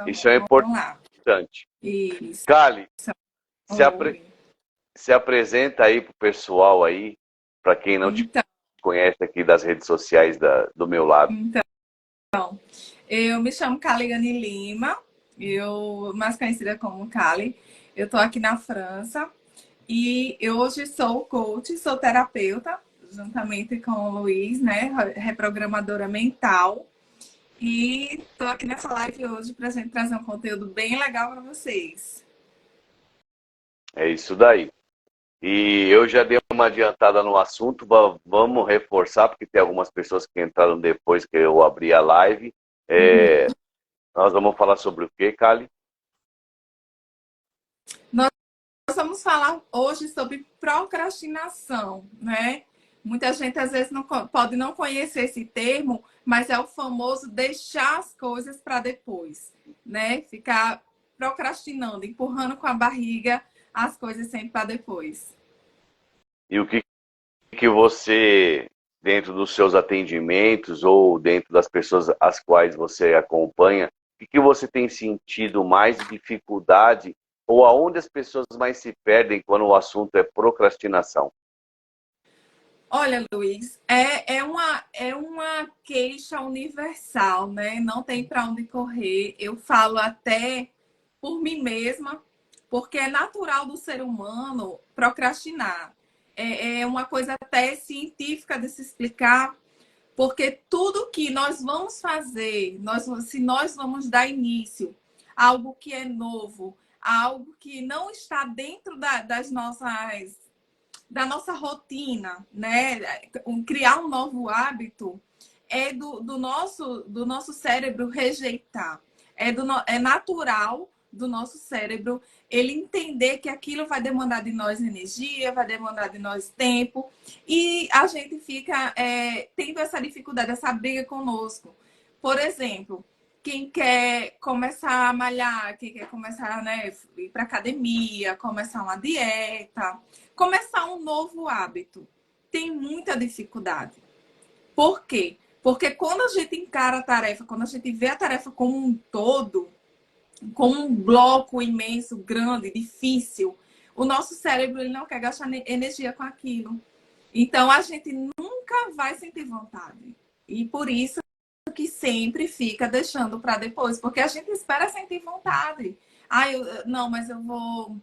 Isso é Vamos lá. importante. Isso. Kali, se, Oi. se apresenta aí pro pessoal aí, para quem não te Então, conhece aqui das redes sociais do meu lado. então, eu me chamo Kaliane Lima, mais conhecida como Kali. Eu estou aqui na França e eu hoje sou coach, sou terapeuta, juntamente com o Luiz, né, reprogramadora mental. E estou aqui nessa live hoje para a gente trazer um conteúdo bem legal para vocês. É isso daí. E eu já dei uma adiantada no assunto, vamos reforçar, porque tem algumas pessoas que entraram depois que eu abri a live. Nós vamos falar sobre o quê, Kali? Nós vamos falar hoje sobre procrastinação, né? Muita gente às vezes pode não conhecer esse termo, mas é o famoso deixar as coisas para depois, né? Ficar procrastinando, empurrando com a barriga as coisas sempre para depois. E o que você, dentro dos seus atendimentos ou dentro das pessoas às quais você acompanha, o que você tem sentido mais dificuldade ou aonde as pessoas mais se perdem quando o assunto é procrastinação? Olha, Luiz, é uma queixa universal, né? Não tem para onde correr. Eu falo até por mim mesma, porque é natural do ser humano procrastinar. É uma coisa até científica de se explicar, porque tudo que nós vamos fazer, se nós vamos dar início a algo que é novo, a algo que não está dentro da nossa rotina, né? Criar um novo hábito é do nosso cérebro rejeitar. É natural do nosso cérebro ele entender que aquilo vai demandar de nós energia, vai demandar de nós tempo, e a gente fica tendo essa dificuldade, essa briga conosco. Por exemplo, quem quer começar a malhar, quem quer começar, né, ir para academia, começar uma dieta, começar um novo hábito, tem muita dificuldade. Por quê? Porque quando a gente encara a tarefa, quando a gente vê a tarefa como um todo, como um bloco imenso, grande, difícil, o nosso cérebro ele não quer gastar energia com aquilo. Então a gente nunca vai sentir vontade. E por isso que sempre fica deixando para depois, porque a gente espera sentir vontade. Não, mas eu vou.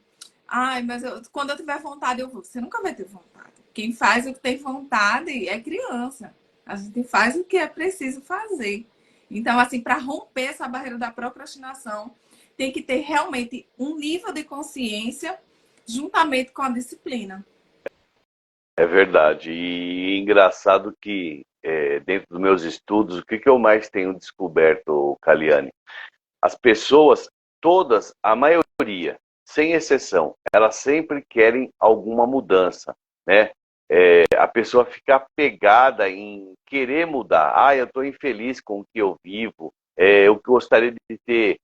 Quando eu tiver vontade, eu vou. Você nunca vai ter vontade. Quem faz o que tem vontade é criança. A gente faz o que é preciso fazer. Então, assim, para romper essa barreira da procrastinação, tem que ter realmente um nível de consciência juntamente com a disciplina. É verdade. E engraçado que, dentro dos meus estudos, o que eu mais tenho descoberto, Kaliane? As pessoas, todas, a maioria, sem exceção, elas sempre querem alguma mudança, né? A pessoa fica pegada em querer mudar. Eu estou infeliz com o que eu vivo, eu gostaria de ter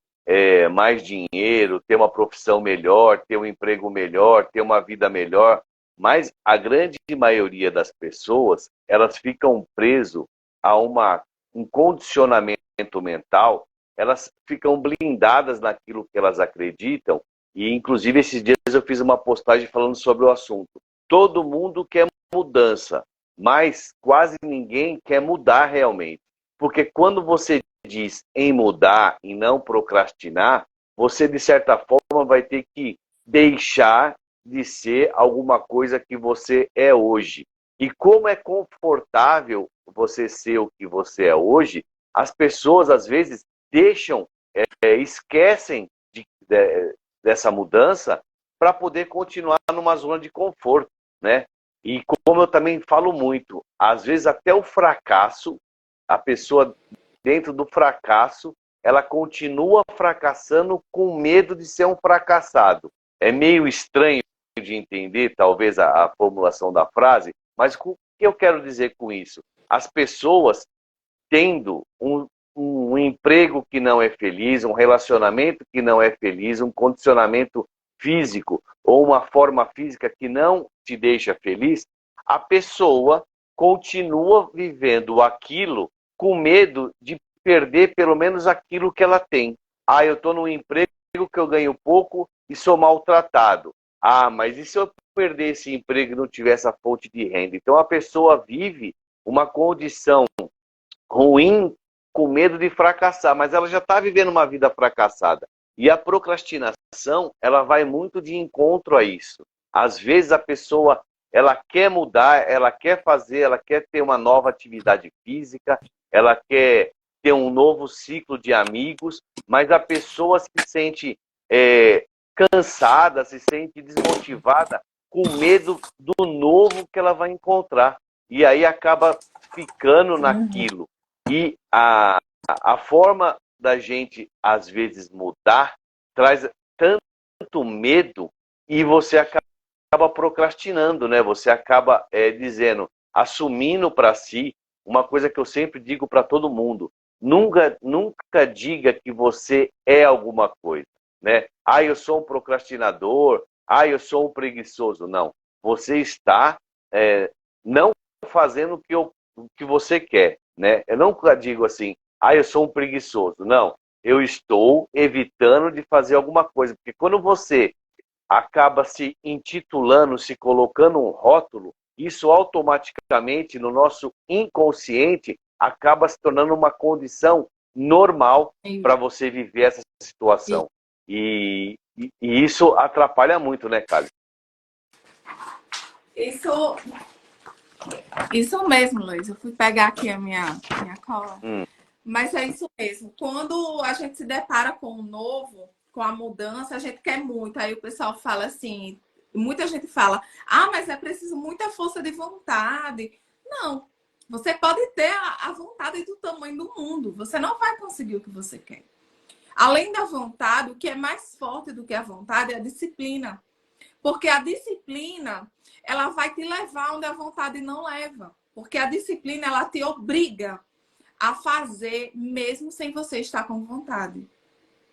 mais dinheiro, ter uma profissão melhor, ter um emprego melhor, ter uma vida melhor. Mas a grande maioria das pessoas, elas ficam presas a um condicionamento mental, elas ficam blindadas naquilo que elas acreditam. E, inclusive, esses dias eu fiz uma postagem falando sobre o assunto. Todo mundo quer mudança, mas quase ninguém quer mudar realmente. Porque quando você diz em mudar e não procrastinar, você, de certa forma, vai ter que deixar de ser alguma coisa que você é hoje. E como é confortável você ser o que você é hoje, as pessoas, às vezes, esquecem dessa mudança para poder continuar numa zona de conforto, né? E como eu também falo muito, às vezes até o fracasso, a pessoa dentro do fracasso, ela continua fracassando com medo de ser um fracassado. É meio estranho de entender, talvez, a formulação da frase, mas o que eu quero dizer com isso? As pessoas tendo um emprego que não é feliz, um relacionamento que não é feliz, um condicionamento físico ou uma forma física que não te deixa feliz, a pessoa continua vivendo aquilo com medo de perder pelo menos aquilo que ela tem. Ah, eu estou num emprego que eu ganho pouco e sou maltratado. Ah, mas e se eu perder esse emprego e não tiver essa fonte de renda? Então a pessoa vive uma condição ruim com medo de fracassar, mas ela já está vivendo uma vida fracassada. E a procrastinação, ela vai muito de encontro a isso. Às vezes a pessoa, ela quer mudar, ela quer fazer, ela quer ter uma nova atividade física, ela quer ter um novo ciclo de amigos, mas a pessoa se sente cansada, se sente desmotivada, com medo do novo que ela vai encontrar. E aí acaba ficando Uhum. naquilo. E a forma da gente, às vezes, mudar traz tanto medo e você acaba procrastinando, né? Você acaba dizendo, assumindo para si uma coisa que eu sempre digo para todo mundo. Nunca diga que você é alguma coisa, né? Ah, eu sou um procrastinador. Ah, eu sou um preguiçoso. Não. Você está não fazendo o que você quer, né? Eu nunca digo assim, ah, eu sou um preguiçoso. Não, eu estou evitando de fazer alguma coisa. Porque quando você acaba se intitulando, se colocando um rótulo, isso automaticamente, no nosso inconsciente, acaba se tornando uma condição normal para você viver essa situação. E isso atrapalha muito, né, Cássio? Isso, isso mesmo, Luiz. Eu fui pegar aqui a minha cola. Hum. Mas é isso mesmo. Quando a gente se depara com o novo, com a mudança, a gente quer muito. Aí o pessoal fala assim, muita gente fala, ah, mas é preciso muita força de vontade. Não. Você pode ter a vontade do tamanho do mundo. Você não vai conseguir o que você quer. Além da vontade, o que é mais forte do que a vontade é a disciplina. Porque a disciplina, ela vai te levar onde a vontade não leva. Porque a disciplina, ela te obriga a fazer mesmo sem você estar com vontade.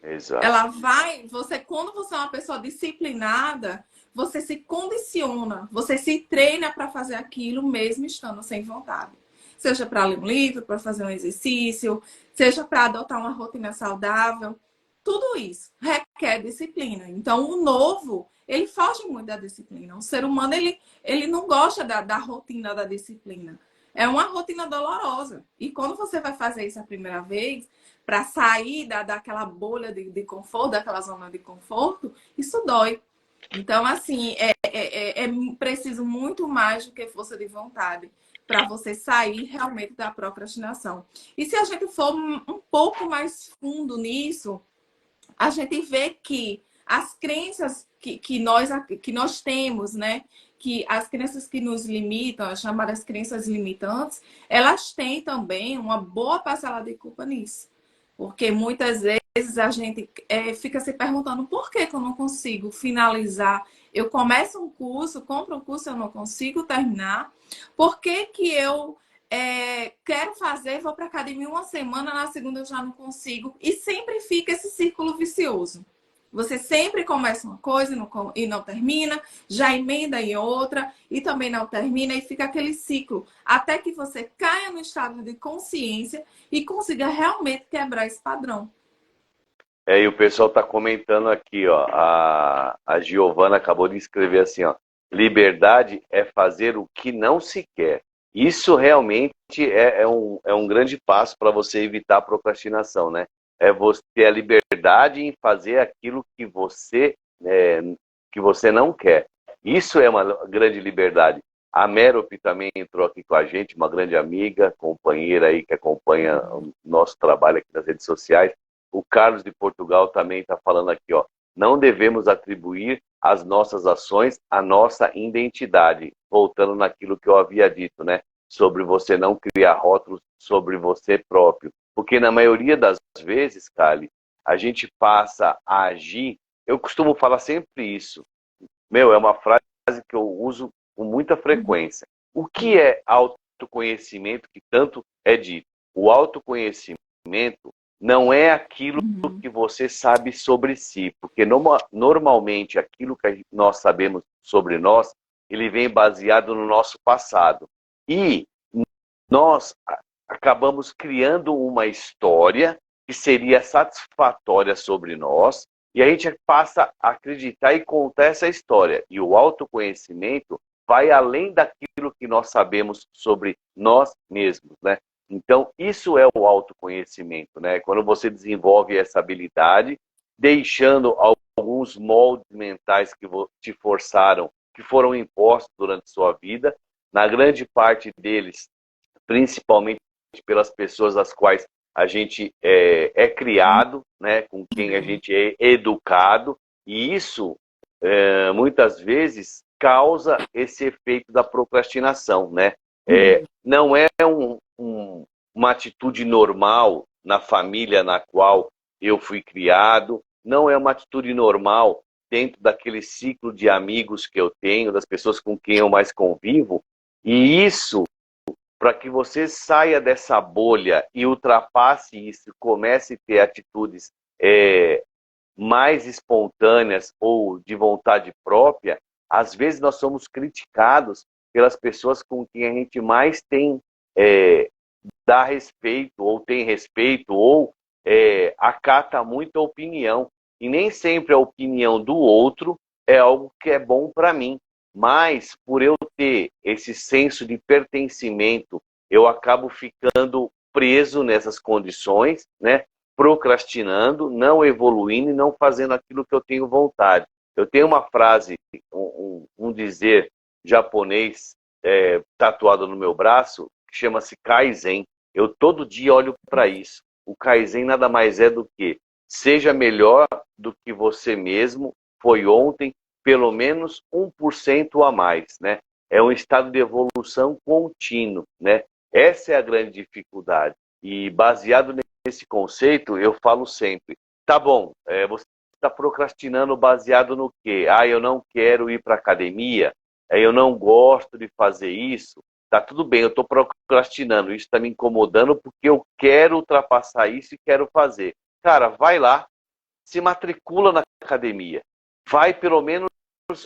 Exato. Ela vai, quando você é uma pessoa disciplinada, você se condiciona, você se treina para fazer aquilo mesmo estando sem vontade. Seja para ler um livro, para fazer um exercício, seja para adotar uma rotina saudável. Tudo isso requer disciplina. Então, o novo, ele foge muito da disciplina. O ser humano, ele não gosta da rotina da disciplina. É uma rotina dolorosa. E quando você vai fazer isso a primeira vez, para sair daquela bolha de conforto, daquela zona de conforto, isso dói. Então, assim, é preciso muito mais do que força de vontade para você sair realmente da procrastinação. E se a gente for um pouco mais fundo nisso, a gente vê que as crenças que nós temos, né? Que as crenças que nos limitam, as chamadas crenças limitantes, elas têm também uma boa parcela de culpa nisso. Porque muitas vezes a gente fica se perguntando por que eu não consigo finalizar. Eu começo um curso, compro um curso, eu não consigo terminar. Por que que eu quero fazer, vou para academia uma semana, na segunda eu já não consigo. E sempre fica esse círculo vicioso. Você sempre começa uma coisa e não termina, já emenda em outra e também não termina e fica aquele ciclo. Até que você caia no estado de consciência e consiga realmente quebrar esse padrão. E o pessoal está comentando aqui, ó. A Giovana acabou de escrever assim, ó. Liberdade é fazer o que não se quer. Isso realmente é um grande passo para você evitar a procrastinação, né? É você ter a liberdade em fazer aquilo que você não quer. Isso é uma grande liberdade. A Merope também entrou aqui com a gente, uma grande amiga, companheira aí que acompanha o nosso trabalho aqui nas redes sociais. O Carlos de Portugal também está falando aqui, ó. Não devemos atribuir as nossas ações à nossa identidade. Voltando naquilo que eu havia dito, né? Sobre você não criar rótulos sobre você próprio. Porque na maioria das vezes, Kali, a gente passa a agir. Eu costumo falar sempre isso. Meu, é uma frase que eu uso com muita frequência. O que é autoconhecimento que tanto é dito? O autoconhecimento não é aquilo que você sabe sobre si, porque normalmente aquilo que nós sabemos sobre nós, ele vem baseado no nosso passado. E nós acabamos criando uma história que seria satisfatória sobre nós, e a gente passa a acreditar e contar essa história. E o autoconhecimento vai além daquilo que nós sabemos sobre nós mesmos, né? Então, isso é o autoconhecimento, né? Quando você desenvolve essa habilidade, deixando alguns moldes mentais que te forçaram, que foram impostos durante sua vida, na grande parte deles, principalmente pelas pessoas às quais a gente é criado, né? Com quem a gente é educado, e isso, muitas vezes, causa esse efeito da procrastinação, né? Não é uma atitude normal na família na qual eu fui criado, não é uma atitude normal dentro daquele ciclo de amigos que eu tenho, das pessoas com quem eu mais convivo, e isso, para que você saia dessa bolha e ultrapasse isso, comece a ter atitudes mais espontâneas ou de vontade própria, às vezes nós somos criticados pelas pessoas com quem a gente mais tem dá respeito, ou tem respeito, ou acata muito a opinião. E nem sempre a opinião do outro é algo que é bom para mim. Mas, por eu ter esse senso de pertencimento, eu acabo ficando preso nessas condições, né? Procrastinando, não evoluindo e não fazendo aquilo que eu tenho vontade. Eu tenho uma frase, um dizer japonês tatuado no meu braço, que chama-se Kaizen. Eu todo dia olho para isso. O Kaizen nada mais é do que seja melhor do que você mesmo foi ontem, pelo menos 1% a mais, né? É um estado de evolução contínuo, né? Essa é a grande dificuldade. E baseado nesse conceito, eu falo sempre, tá bom, você está procrastinando baseado no quê? Ah, eu não quero ir para a academia, eu não gosto de fazer isso. Tá tudo bem, eu estou procrastinando, isso está me incomodando porque eu quero ultrapassar isso e quero fazer. Cara, vai lá, se matricula na academia. Vai pelo menos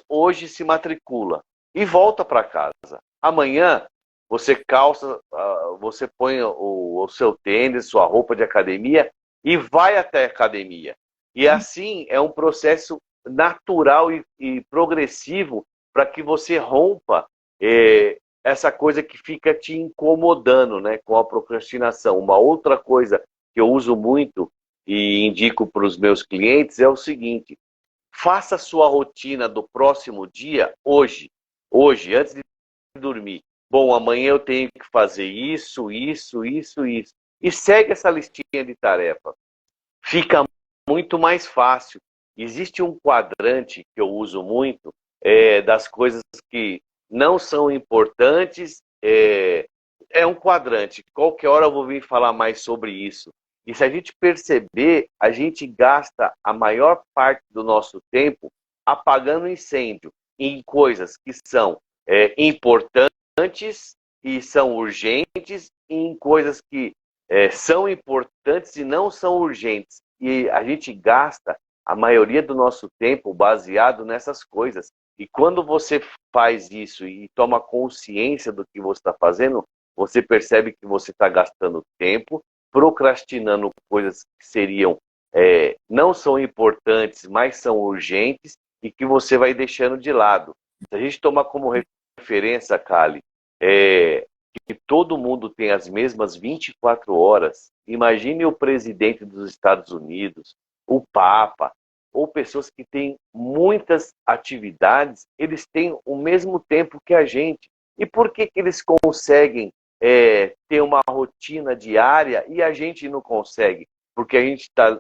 hoje, se matricula e volta para casa. Amanhã você calça, você põe o seu tênis, sua roupa de academia e vai até a academia. E assim é um processo natural e progressivo para que você rompa essa coisa que fica te incomodando, né, com a procrastinação. Uma outra coisa que eu uso muito e indico para os meus clientes é o seguinte: faça a sua rotina do próximo dia hoje, antes de dormir. Bom, amanhã eu tenho que fazer isso, isso, isso, isso. E segue essa listinha de tarefa. Fica muito mais fácil. Existe um quadrante que eu uso muito das coisas que não são importantes. É um quadrante. Qualquer hora eu vou vir falar mais sobre isso. E se a gente perceber, a gente gasta a maior parte do nosso tempo apagando incêndio em coisas que são importantes e são urgentes, e em coisas que são importantes e não são urgentes. E a gente gasta a maioria do nosso tempo baseado nessas coisas. E quando você faz isso e toma consciência do que você está fazendo, você percebe que você está gastando tempo, procrastinando coisas que seriam, não são importantes, mas são urgentes, e que você vai deixando de lado. Se a gente tomar como referência, Kali, que todo mundo tem as mesmas 24 horas, imagine o presidente dos Estados Unidos, o Papa, ou pessoas que têm muitas atividades, eles têm o mesmo tempo que a gente. E por que eles conseguem ter uma rotina diária e a gente não consegue? Porque a gente está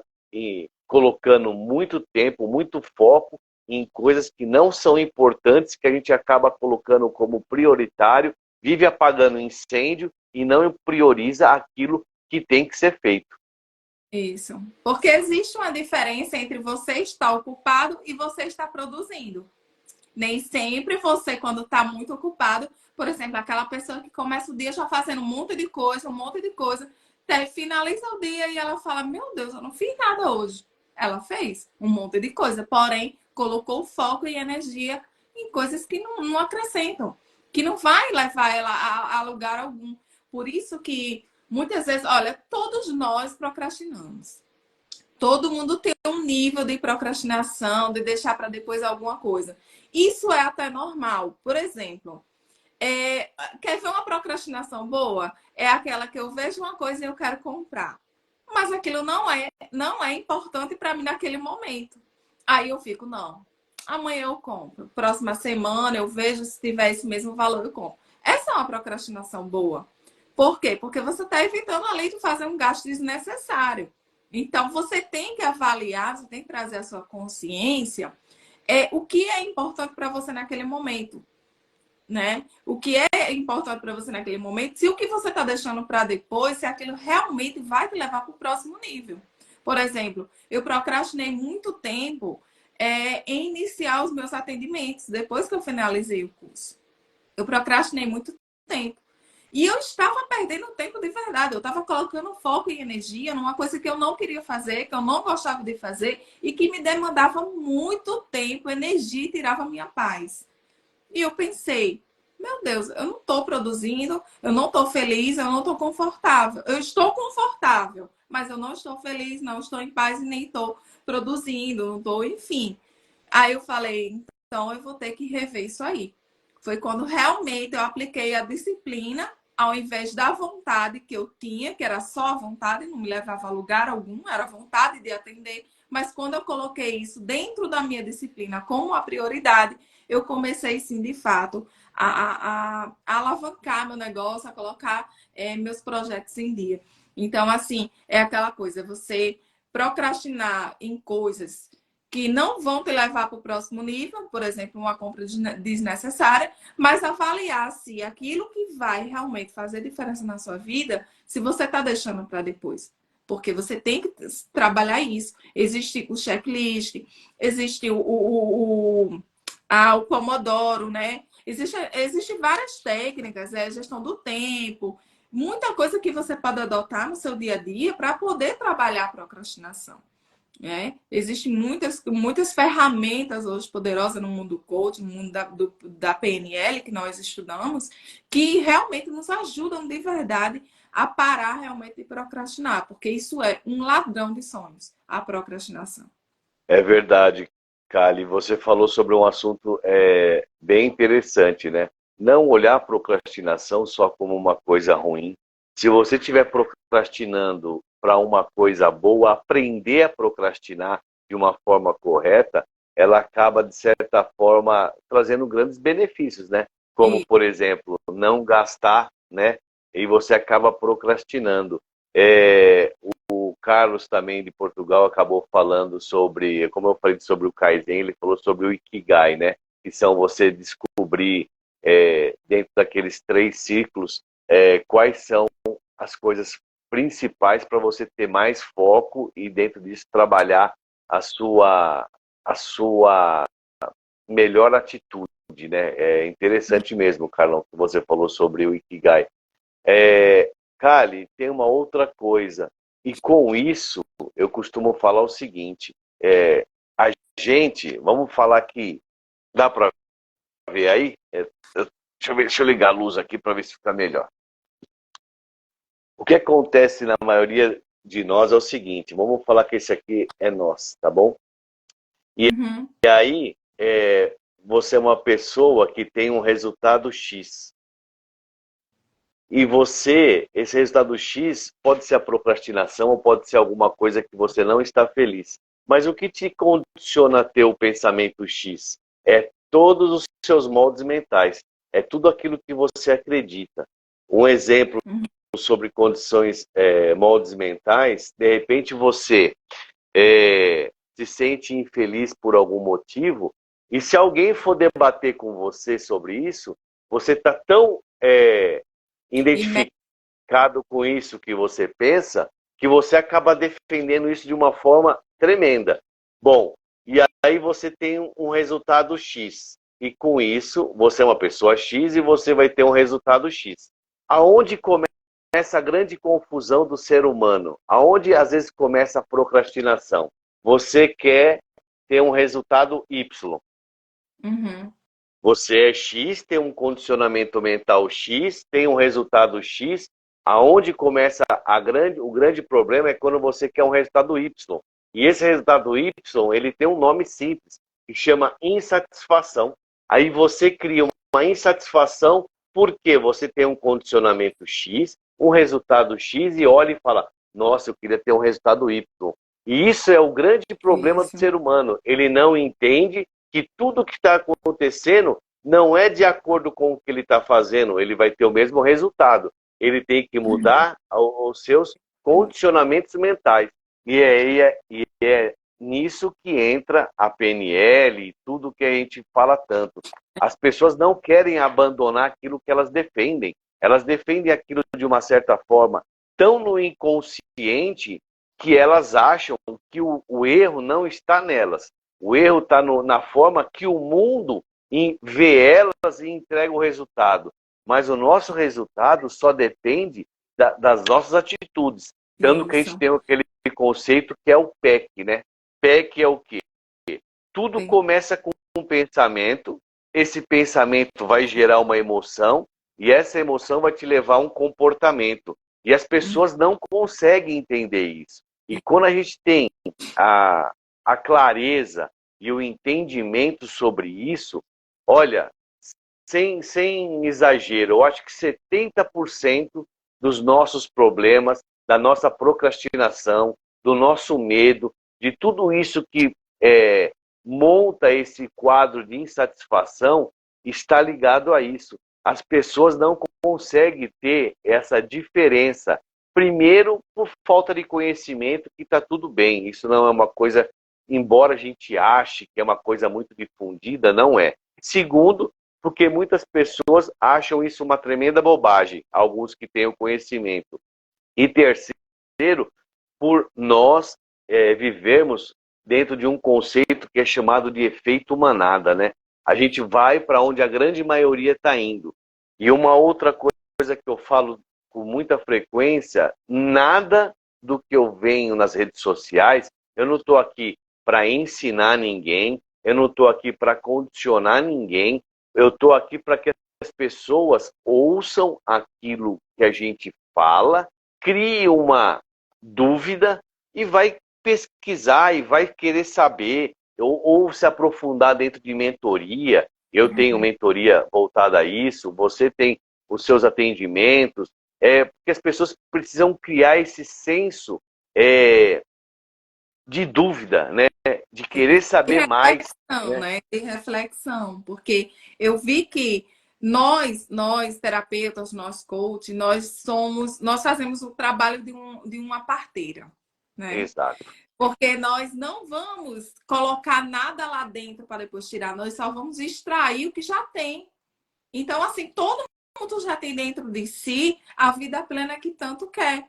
colocando muito tempo, muito foco em coisas que não são importantes, que a gente acaba colocando como prioritário, vive apagando incêndio e não prioriza aquilo que tem que ser feito. Isso. Porque existe uma diferença entre você estar ocupado e você estar produzindo. Nem sempre você, quando está muito ocupado, por exemplo, aquela pessoa que começa o dia já fazendo um monte de coisa, até finaliza o dia e ela fala, meu Deus, eu não fiz nada hoje. Ela fez um monte de coisa, porém, colocou foco e energia em coisas que não acrescentam, que não vai levar ela a lugar algum. Por isso que Muitas vezes, olha, todos nós procrastinamos. Todo mundo tem um nível de procrastinação, de deixar para depois alguma coisa. Isso é até normal. Por exemplo, quer ver uma procrastinação boa? É aquela que eu vejo uma coisa e eu quero comprar. Mas aquilo não é importante para mim naquele momento. Aí eu fico, não, amanhã eu compro. Próxima semana eu vejo se tiver esse mesmo valor, eu compro. Essa é uma procrastinação boa. Por quê? Porque você está evitando ali de fazer um gasto desnecessário. Então, você tem que avaliar, você tem que trazer a sua consciência o que é importante para você naquele momento, né? O que é importante para você naquele momento, se o que você está deixando para depois, se aquilo realmente vai te levar para o próximo nível. Por exemplo, eu procrastinei muito tempo em iniciar os meus atendimentos, depois que eu finalizei o curso. Eu procrastinei muito tempo. E eu estava perdendo tempo de verdade. Eu estava colocando foco e energia numa coisa que eu não queria fazer, que eu não gostava de fazer e que me demandava muito tempo, energia e tirava a minha paz. E eu pensei, meu Deus, eu não estou produzindo, eu não estou feliz, eu não estou confortável. Eu estou confortável, mas eu não estou feliz, não estou em paz e nem estou produzindo, não estou, enfim. Aí eu falei, então eu vou ter que rever isso aí. Foi quando realmente eu apliquei a disciplina, ao invés da vontade que eu tinha, que era só a vontade, não me levava a lugar algum, era a vontade de atender. Mas quando eu coloquei isso dentro da minha disciplina como a prioridade, eu comecei sim, de fato, a alavancar meu negócio, a colocar meus projetos em dia. Então, assim, é aquela coisa, você procrastinar em coisas que não vão te levar para o próximo nível, por exemplo, uma compra desnecessária, mas avaliar se aquilo que vai realmente fazer diferença na sua vida, se você está deixando para depois. Porque você tem que trabalhar isso. Existe o checklist, existe o Pomodoro, né? Existe várias técnicas, gestão do tempo, muita coisa que você pode adotar no seu dia a dia para poder trabalhar a procrastinação. Existem muitas ferramentas hoje poderosas no mundo do coaching, no mundo da PNL que nós estudamos, que realmente nos ajudam de verdade a parar realmente de procrastinar, porque isso é um ladrão de sonhos, a procrastinação. É verdade, Kali. Você falou sobre um assunto bem interessante, né? Não olhar a procrastinação só como uma coisa ruim. Se você estiver procrastinando para uma coisa boa, aprender a procrastinar de uma forma correta, ela acaba, de certa forma, trazendo grandes benefícios, né? Como, E, por exemplo, não gastar, né? E você acaba procrastinando. É, o Carlos também de Portugal acabou falando sobre, como eu falei sobre o Kaizen, ele falou sobre o Ikigai, né? Que são você descobrir dentro daqueles 3 ciclos quais são as coisas principais para você ter mais foco e dentro disso trabalhar a sua melhor atitude, né? É interessante mesmo, Carlão, que você falou sobre o Ikigai. Kali, tem uma outra coisa. E com isso, eu costumo falar o seguinte: a gente, vamos falar que dá para ver aí? Deixa eu ligar a luz aqui para ver se fica melhor. O que acontece na maioria de nós é o seguinte: vamos falar que esse aqui é nós, tá bom? uhum, E aí, você é uma pessoa que tem um resultado X. E você, esse resultado X, pode ser a procrastinação ou pode ser alguma coisa que você não está feliz. Mas o que te condiciona a ter o pensamento X? É todos os seus moldes mentais. É tudo aquilo que você acredita. Um exemplo uhum, sobre condições, moldes mentais, de repente você se sente infeliz por algum motivo, e se alguém for debater com você sobre isso, você está tão e me- identificado com isso que você pensa, que você acaba defendendo isso de uma forma tremenda. Bom, e aí você tem um resultado X. E com isso, você é uma pessoa X e você vai ter um resultado X. Aonde começa a grande confusão do ser humano? Aonde às vezes começa a procrastinação? Você quer ter um resultado Y. uhum, Você é X, tem um condicionamento mental X, tem um resultado X, Aonde começa o grande problema é quando você quer um resultado Y. E esse resultado Y, ele tem um nome simples, que chama insatisfação. Aí você cria uma insatisfação porque você tem um condicionamento X, um resultado X e olha e fala, nossa, eu queria ter um resultado Y. E isso é o grande problema do Isso. ser humano. Ele não entende que tudo que está acontecendo não é de acordo com o que ele está fazendo, ele vai ter o mesmo resultado. Ele tem que mudar os seus condicionamentos mentais. E é nisso que entra a PNL e tudo que a gente fala tanto. As pessoas não querem abandonar aquilo que elas defendem. Elas defendem aquilo de uma certa forma tão no inconsciente que elas acham que o erro não está nelas. O erro está na forma que o mundo vê elas e entrega o resultado. Mas o nosso resultado só depende das nossas atitudes. Tanto que a gente Isso. tem aquele conceito que é o PEC, né? PEC é o quê? Tudo Sim. começa com um pensamento, esse pensamento vai gerar uma emoção, e essa emoção vai te levar a um comportamento. E as pessoas não conseguem entender isso. E quando a gente tem a clareza e o entendimento sobre isso, olha, sem exagero, eu acho que 70% dos nossos problemas, da nossa procrastinação, do nosso medo, de tudo isso que monta esse quadro de insatisfação, está ligado a isso. As pessoas não conseguem ter essa diferença. Primeiro, por falta de conhecimento, que está tudo bem. Isso não é uma coisa, embora a gente ache que é uma coisa muito difundida, não é. Segundo, porque muitas pessoas acham isso uma tremenda bobagem, alguns que têm o conhecimento. E terceiro, por nós vivermos dentro de um conceito que é chamado de efeito manada, né? A gente vai para onde a grande maioria está indo. E uma outra coisa que eu falo com muita frequência, nada do que eu venho nas redes sociais, eu não estou aqui para ensinar ninguém, eu não estou aqui para condicionar ninguém, eu estou aqui para que as pessoas ouçam aquilo que a gente fala, crie uma dúvida e vai pesquisar e vai querer saber ou se aprofundar dentro de mentoria. Eu tenho mentoria voltada a isso, você tem os seus atendimentos, porque as pessoas precisam criar esse senso de dúvida, né? De querer De saber mais. reflexão, Né? né? De reflexão, porque eu vi que nós terapeutas, nós coach, nós fazemos o trabalho de uma parteira, né? Exato. Porque nós não vamos colocar nada lá dentro para depois tirar, nós só vamos extrair o que já tem. Então, assim, todo mundo já tem dentro de si a vida plena que tanto quer.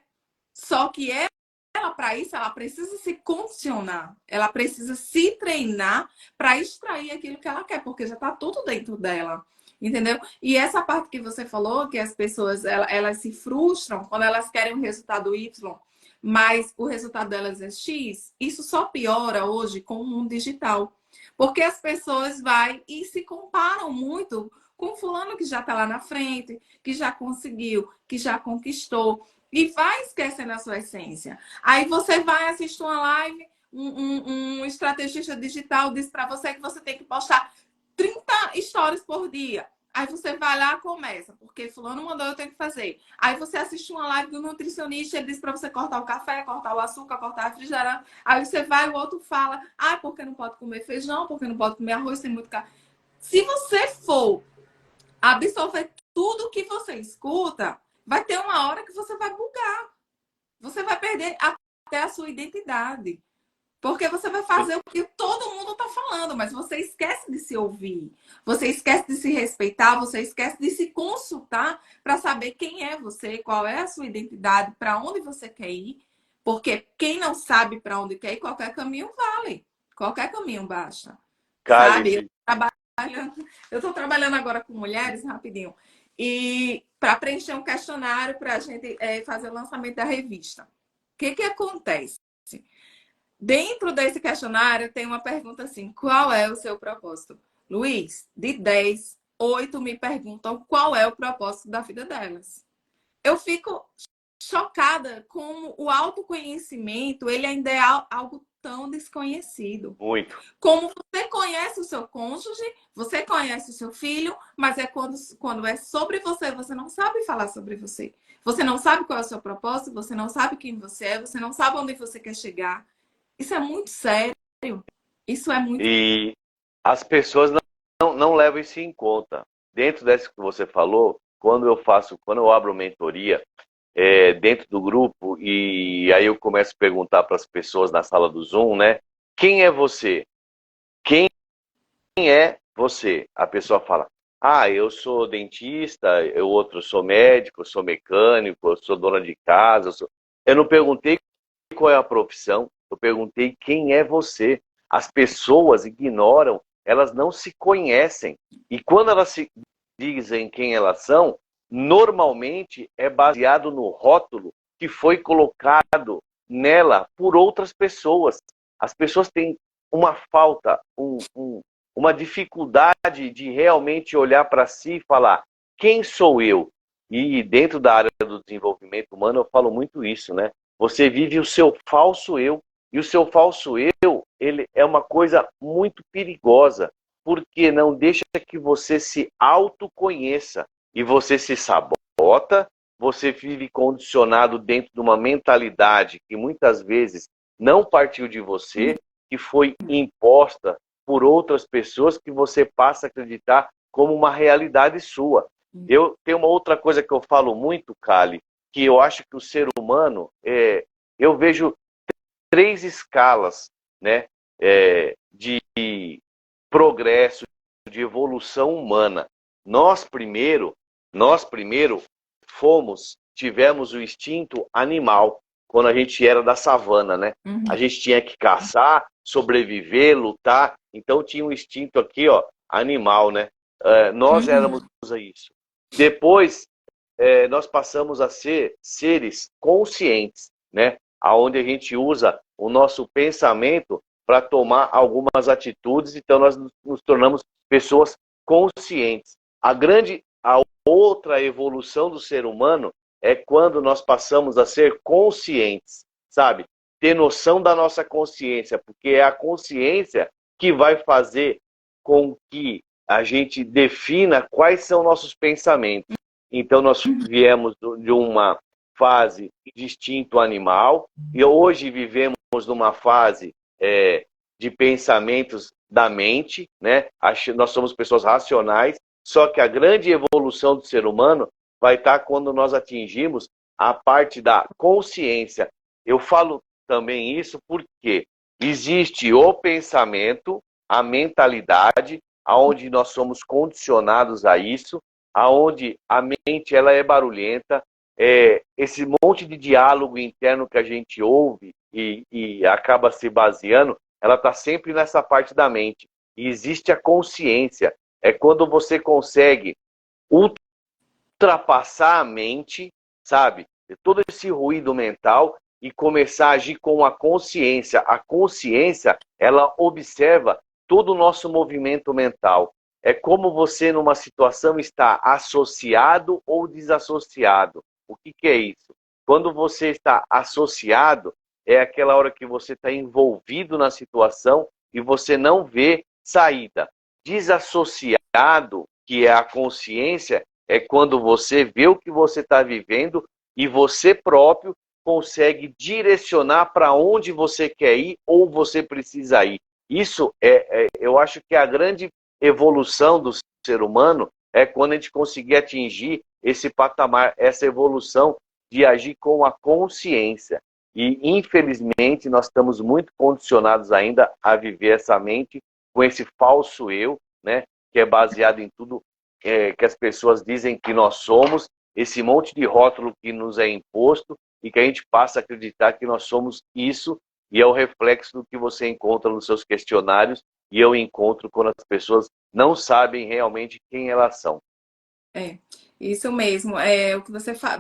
Só que ela, para isso, ela precisa se condicionar, ela precisa se treinar para extrair aquilo que ela quer, porque já está tudo dentro dela. Entendeu? E essa parte que você falou, que as pessoas elas se frustram quando elas querem um resultado Y, mas o resultado delas é X, isso só piora hoje com o mundo digital. Porque as pessoas vai e se comparam muito com fulano que já está lá na frente, que já conseguiu, que já conquistou. E vai esquecendo a sua essência. Aí você vai assistir uma live, um estrategista digital diz para você que você tem que postar 30 stories por dia. Aí você vai lá e começa, porque fulano mandou, eu tenho que fazer. Aí você assiste uma live do nutricionista, ele diz para você cortar o café, cortar o açúcar, cortar o refrigerante. Aí você vai, o outro fala, porque não pode comer feijão, porque não pode comer arroz, tem muito café. Se você for absorver tudo que você escuta, vai ter uma hora que você vai bugar. Você vai perder até a sua identidade. Porque você vai fazer o que todo mundo está falando, mas você esquece de se ouvir, você esquece de se respeitar, você esquece de se consultar para saber quem é você, qual é a sua identidade, para onde você quer ir. Porque quem não sabe para onde quer ir, qualquer caminho vale, qualquer caminho basta. Sabe? Cálice. Eu estou trabalhando agora com mulheres, rapidinho, e para preencher um questionário para a gente fazer o lançamento da revista. O que acontece? Dentro desse questionário tem uma pergunta assim: qual é o seu propósito? Luiz, de 10, 8 me perguntam qual é o propósito da vida delas. eu fico chocada como o autoconhecimento, ele ainda é algo tão desconhecido. Muito. Como você conhece o seu cônjuge, você conhece o seu filho, mas é quando é sobre você, você não sabe falar sobre você. Você não sabe qual é o seu propósito, você não sabe quem você é, você não sabe onde você quer chegar. Isso é muito sério. Isso é muito. E as pessoas não levam isso em conta. Dentro dessa que você falou, quando eu abro mentoria, dentro do grupo, e aí eu começo a perguntar para as pessoas na sala do Zoom, né? Quem é você? Quem é você? A pessoa fala, ah, eu sou dentista, eu outro sou médico, eu sou mecânico, eu sou dona de casa. Eu não perguntei qual é a profissão, eu perguntei quem é você. As pessoas ignoram, elas não se conhecem. E quando elas se dizem quem elas são, normalmente é baseado no rótulo que foi colocado nela por outras pessoas. As pessoas têm uma falta, uma dificuldade de realmente olhar para si e falar: quem sou eu? E dentro da área do desenvolvimento humano eu falo muito isso, né? Você vive o seu falso eu. E o seu falso eu, ele é uma coisa muito perigosa, porque não deixa que você se autoconheça e você se sabota, você vive condicionado dentro de uma mentalidade que muitas vezes não partiu de você, que foi imposta por outras pessoas que você passa a acreditar como uma realidade sua. Eu tenho uma outra coisa que eu falo muito, Kali, que eu acho que o ser humano, eu vejo 3 escalas, né, de progresso, de evolução humana. Nós primeiro tivemos o instinto animal, quando a gente era da savana, né? A gente tinha que caçar, sobreviver, lutar, então tinha um instinto aqui, ó, animal, né? Nós éramos isso. Depois, nós passamos a ser seres conscientes, né? Onde a gente usa o nosso pensamento para tomar algumas atitudes, então nós nos tornamos pessoas conscientes. A outra evolução do ser humano é quando nós passamos a ser conscientes, sabe? Ter noção da nossa consciência, porque é a consciência que vai fazer com que a gente defina quais são nossos pensamentos. Então nós viemos de uma fase de instinto animal e hoje vivemos numa fase de pensamentos da mente, né? Nós somos pessoas racionais, só que a grande evolução do ser humano vai estar quando nós atingimos a parte da consciência. Eu falo também isso porque existe o pensamento, a mentalidade, aonde nós somos condicionados a isso, aonde a mente ela é barulhenta, esse monte de diálogo interno que a gente ouve e acaba se baseando, ela está sempre nessa parte da mente. E existe a consciência, é quando você consegue ultrapassar a mente, sabe? Todo esse ruído mental e começar a agir com a consciência. A consciência, ela observa todo o nosso movimento mental. É como você, numa situação, está associado ou desassociado. O que é isso? Quando você está associado, é aquela hora que você está envolvido na situação e você não vê saída. Desassociado, que é a consciência, é quando você vê o que você está vivendo e você próprio consegue direcionar para onde você quer ir ou você precisa ir. Isso eu acho que a grande evolução do ser humano é quando a gente conseguir atingir esse patamar, essa evolução de agir com a consciência. E, infelizmente, nós estamos muito condicionados ainda a viver essa mente com esse falso eu, né, que é baseado em tudo que as pessoas dizem que nós somos, esse monte de rótulo que nos é imposto e que a gente passa a acreditar que nós somos isso, e é o reflexo do que você encontra nos seus questionários e eu encontro quando as pessoas não sabem realmente quem elas são. Isso mesmo.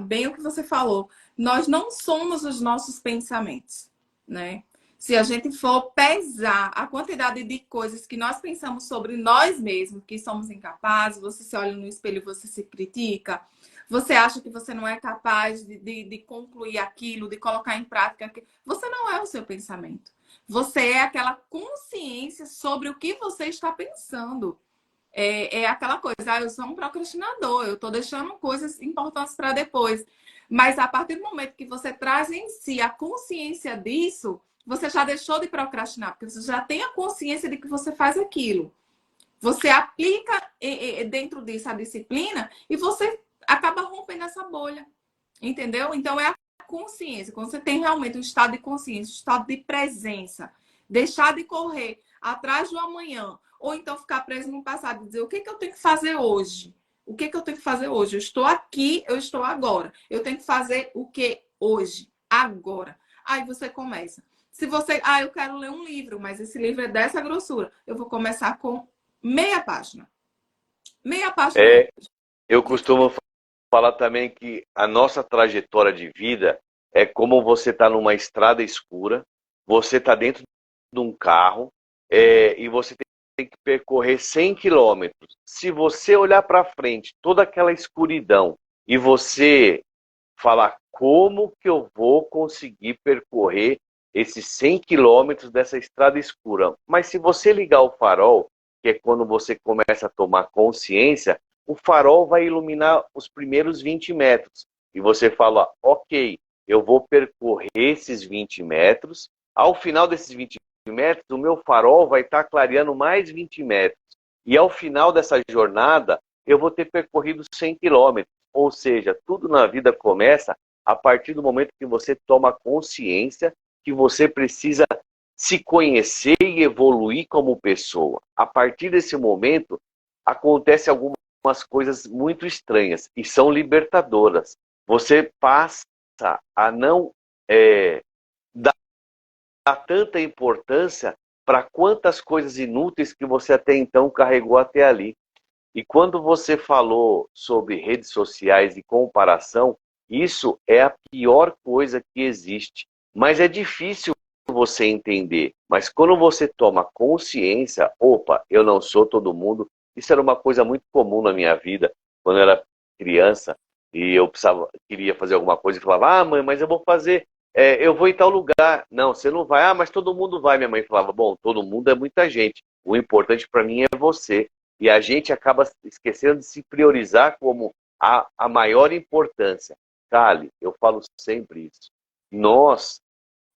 Bem o que você falou. Nós não somos os nossos pensamentos, né? Se a gente for pesar a quantidade de coisas que nós pensamos sobre nós mesmos, que somos incapazes, você se olha no espelho e você se critica, Você acha que você não é capaz de concluir aquilo, de colocar em prática aquilo. Você não é o seu pensamento. Você é aquela consciência sobre o que você está pensando. É aquela coisa, eu sou um procrastinador, eu estou deixando coisas importantes para depois. Mas a partir do momento que você traz em si a consciência disso, você já deixou de procrastinar, porque você já tem a consciência de que você faz aquilo. Você aplica dentro disso a disciplina e você acaba rompendo essa bolha. Entendeu? Então é a consciência. Quando você tem realmente um estado de consciência, um estado de presença, deixar de correr atrás do amanhã, ou então ficar preso no passado e dizer o que eu tenho que fazer hoje? O que eu tenho que fazer hoje? Eu estou aqui, eu estou agora. Eu tenho que fazer o que hoje? Agora. Aí você começa. Se você, eu quero ler um livro, mas esse livro é dessa grossura. Eu vou começar com meia página. Meia página. Eu costumo falar também que a nossa trajetória de vida é como você está numa estrada escura, você está dentro de um carro e você tem que percorrer 100 quilômetros. Se você olhar para frente, toda aquela escuridão, e você falar como que eu vou conseguir percorrer esses 100 quilômetros dessa estrada escura. Mas se você ligar o farol, que é quando você começa a tomar consciência, o farol vai iluminar os primeiros 20 metros. E você fala, ok, eu vou percorrer esses 20 metros. Ao final desses 20 metros, o meu farol vai estar clareando mais 20 metros. E ao final dessa jornada, eu vou ter percorrido 100 quilômetros. Ou seja, tudo na vida começa a partir do momento que você toma consciência que você precisa se conhecer e evoluir como pessoa. A partir desse momento, acontece algumas coisas muito estranhas e são libertadoras. Você passa a não dar tanta importância para quantas coisas inúteis que você até então carregou até ali. E quando você falou sobre redes sociais e comparação, isso é a pior coisa que existe. Mas é difícil você entender. Mas quando você toma consciência, opa, eu não sou todo mundo. Isso era uma coisa muito comum na minha vida, quando eu era criança, e eu queria fazer alguma coisa e falava, mãe, mas eu vou fazer, eu vou em tal lugar. Não, você não vai. Mas todo mundo vai. Minha mãe falava, bom, todo mundo é muita gente. O importante para mim é você. E a gente acaba esquecendo de se priorizar como a maior importância. Kali, eu falo sempre isso. Nós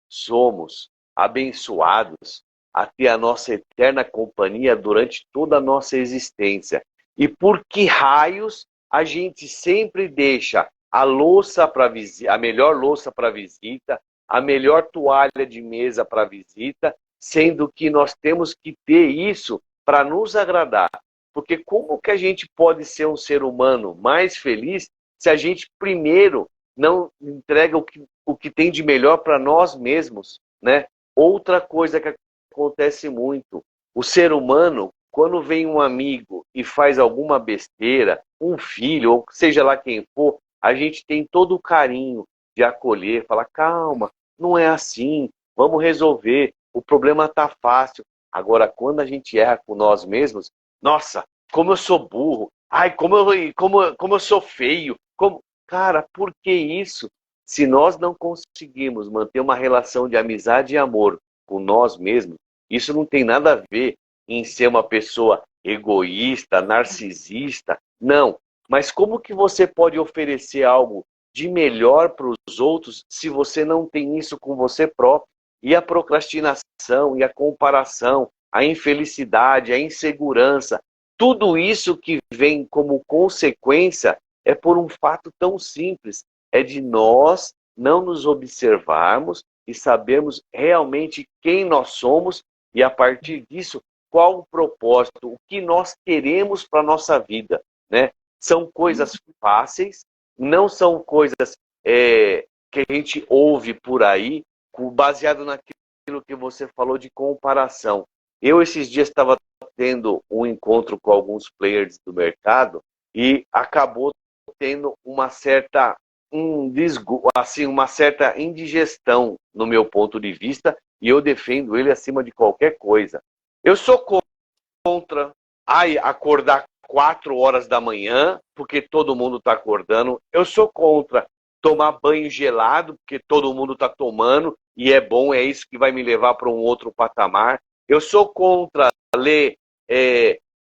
somos abençoados a ter a nossa eterna companhia durante toda a nossa existência. E por que raios a gente sempre deixa a louça para visita, a melhor louça para visita, a melhor toalha de mesa para visita, sendo que nós temos que ter isso para nos agradar? Porque como que a gente pode ser um ser humano mais feliz se a gente primeiro não entrega o que tem de melhor para nós mesmos, né? Outra coisa que acontece muito, o ser humano, quando vem um amigo e faz alguma besteira, um filho, ou seja lá quem for, a gente tem todo o carinho de acolher, falar, calma, não é assim, vamos resolver, o problema tá fácil. Agora, quando a gente erra com nós mesmos, nossa, como eu sou burro, ai, como eu sou feio, Cara, por que isso? Se nós não conseguimos manter uma relação de amizade e amor com nós mesmos, isso não tem nada a ver em ser uma pessoa egoísta, narcisista, não. Mas como que você pode oferecer algo de melhor para os outros se você não tem isso com você próprio? E a procrastinação, e a comparação, a infelicidade, a insegurança, tudo isso que vem como consequência é por um fato tão simples, é de nós não nos observarmos e sabermos realmente quem nós somos e, a partir disso, qual o propósito, o que nós queremos para a nossa vida, né? São coisas fáceis, não são coisas que a gente ouve por aí, baseado naquilo que você falou de comparação. Eu, esses dias, estava tendo um encontro com alguns players do mercado e acabou tendo uma certa uma certa indigestão no meu ponto de vista, e eu defendo ele acima de qualquer coisa. Eu sou contra acordar 4 horas da manhã, porque todo mundo está acordando. Eu sou contra tomar banho gelado, porque todo mundo está tomando, e é bom, é isso que vai me levar para um outro patamar. Eu sou contra ler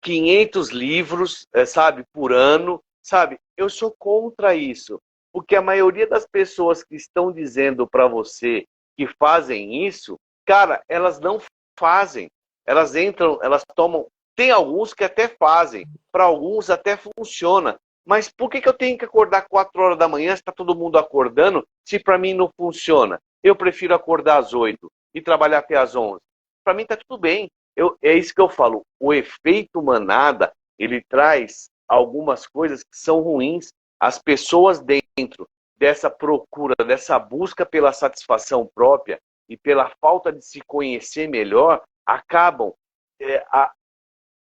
500 livros, sabe, por ano, sabe? Eu sou contra isso, porque a maioria das pessoas que estão dizendo para você que fazem isso, cara, elas não fazem. Elas entram, elas tomam. Tem alguns que até fazem, para alguns até funciona. Mas por que eu tenho que acordar 4 horas da manhã se está todo mundo acordando, se para mim não funciona? Eu prefiro acordar às 8 e trabalhar até às 11. Para mim está tudo bem. É isso que eu falo. O efeito manada, ele traz algumas coisas que são ruins. As pessoas dentro dessa procura, dessa busca pela satisfação própria e pela falta de se conhecer melhor, acabam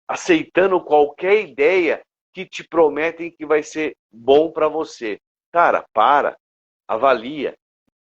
aceitando qualquer ideia que te prometem que vai ser bom para você. Cara, avalia.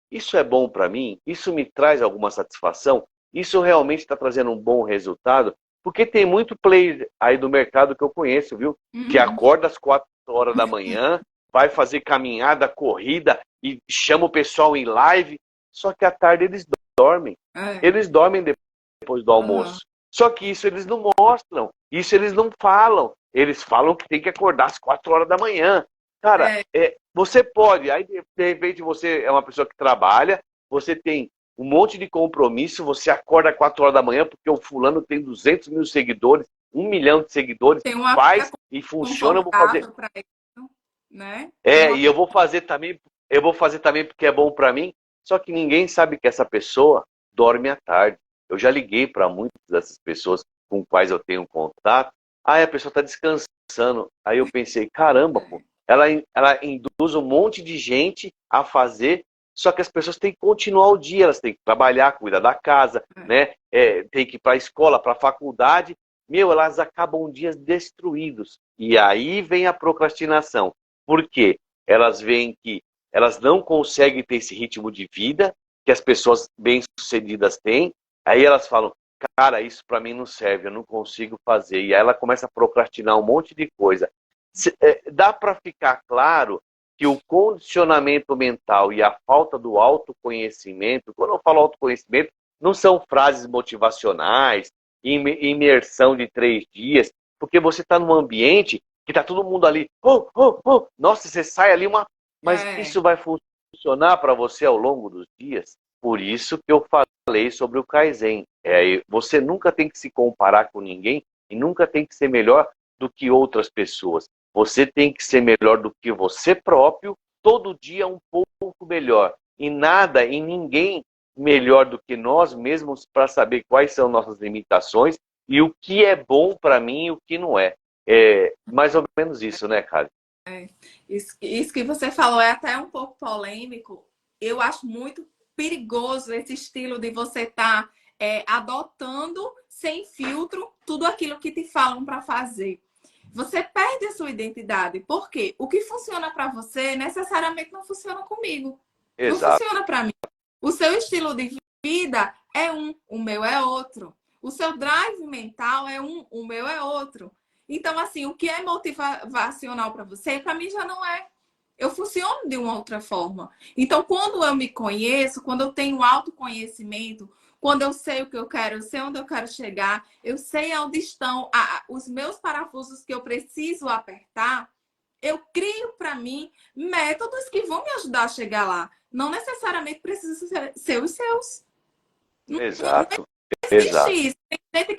Isso é bom para mim? Isso me traz alguma satisfação? Isso realmente está trazendo um bom resultado? Porque tem muito player aí do mercado que eu conheço, viu? Que acorda às 4 horas da manhã, vai fazer caminhada, corrida e chama o pessoal em live, só que à tarde eles dormem. Eles dormem depois do almoço. Só que isso eles não mostram, isso eles não falam. Eles falam que tem que acordar às 4 horas da manhã. Cara, você pode, aí de repente você é uma pessoa que trabalha, você tem um monte de compromisso, você acorda às 4 horas da manhã porque o fulano tem 200 mil seguidores, 1 milhão de seguidores, tem uma faz e funciona, eu vou fazer. Isso, né? E eu vou fazer também porque é bom para mim, só que ninguém sabe que essa pessoa dorme à tarde. Eu já liguei para muitas dessas pessoas com quais eu tenho contato. A pessoa está descansando. Aí eu pensei, caramba, pô, ela induz um monte de gente a fazer, só que as pessoas têm que continuar o dia, elas têm que trabalhar, cuidar da casa, né? Tem que ir para a escola, para a faculdade. Elas acabam dias destruídos. E aí vem a procrastinação. Por quê? Elas veem que elas não conseguem ter esse ritmo de vida que as pessoas bem-sucedidas têm. Aí elas falam, cara, isso para mim não serve, eu não consigo fazer. E aí ela começa a procrastinar um monte de coisa. Dá para ficar claro que o condicionamento mental e a falta do autoconhecimento, quando eu falo autoconhecimento, não são frases motivacionais, imersão de 3 dias, porque você está num ambiente que está todo mundo ali, nossa, você sai ali Mas isso vai funcionar para você ao longo dos dias? Por isso que eu falei sobre o Kaizen. Você nunca tem que se comparar com ninguém e nunca tem que ser melhor do que outras pessoas. Você tem que ser melhor do que você próprio, todo dia um pouco melhor. E nada e ninguém melhor do que nós mesmos para saber quais são nossas limitações e o que é bom para mim e o que não é. É mais ou menos isso, né, Kali? Isso que você falou é até um pouco polêmico. Eu acho muito perigoso esse estilo de você estar adotando sem filtro tudo aquilo que te falam para fazer. Você perde a sua identidade. Por quê? O que funciona para você necessariamente não funciona comigo. Exato. Não funciona para mim. O seu estilo de vida é um, o meu é outro. O seu drive mental é um, o meu é outro. Então, assim, o que é motivacional para você, para mim já não é. Eu funciono de uma outra forma. Então, quando eu me conheço, quando eu tenho autoconhecimento, quando eu sei o que eu quero, eu sei onde eu quero chegar, eu sei onde estão os meus parafusos que eu preciso apertar, eu crio para mim métodos que vão me ajudar a chegar lá. Não necessariamente precisam ser os seus. Exato. Não existe isso. Tem gente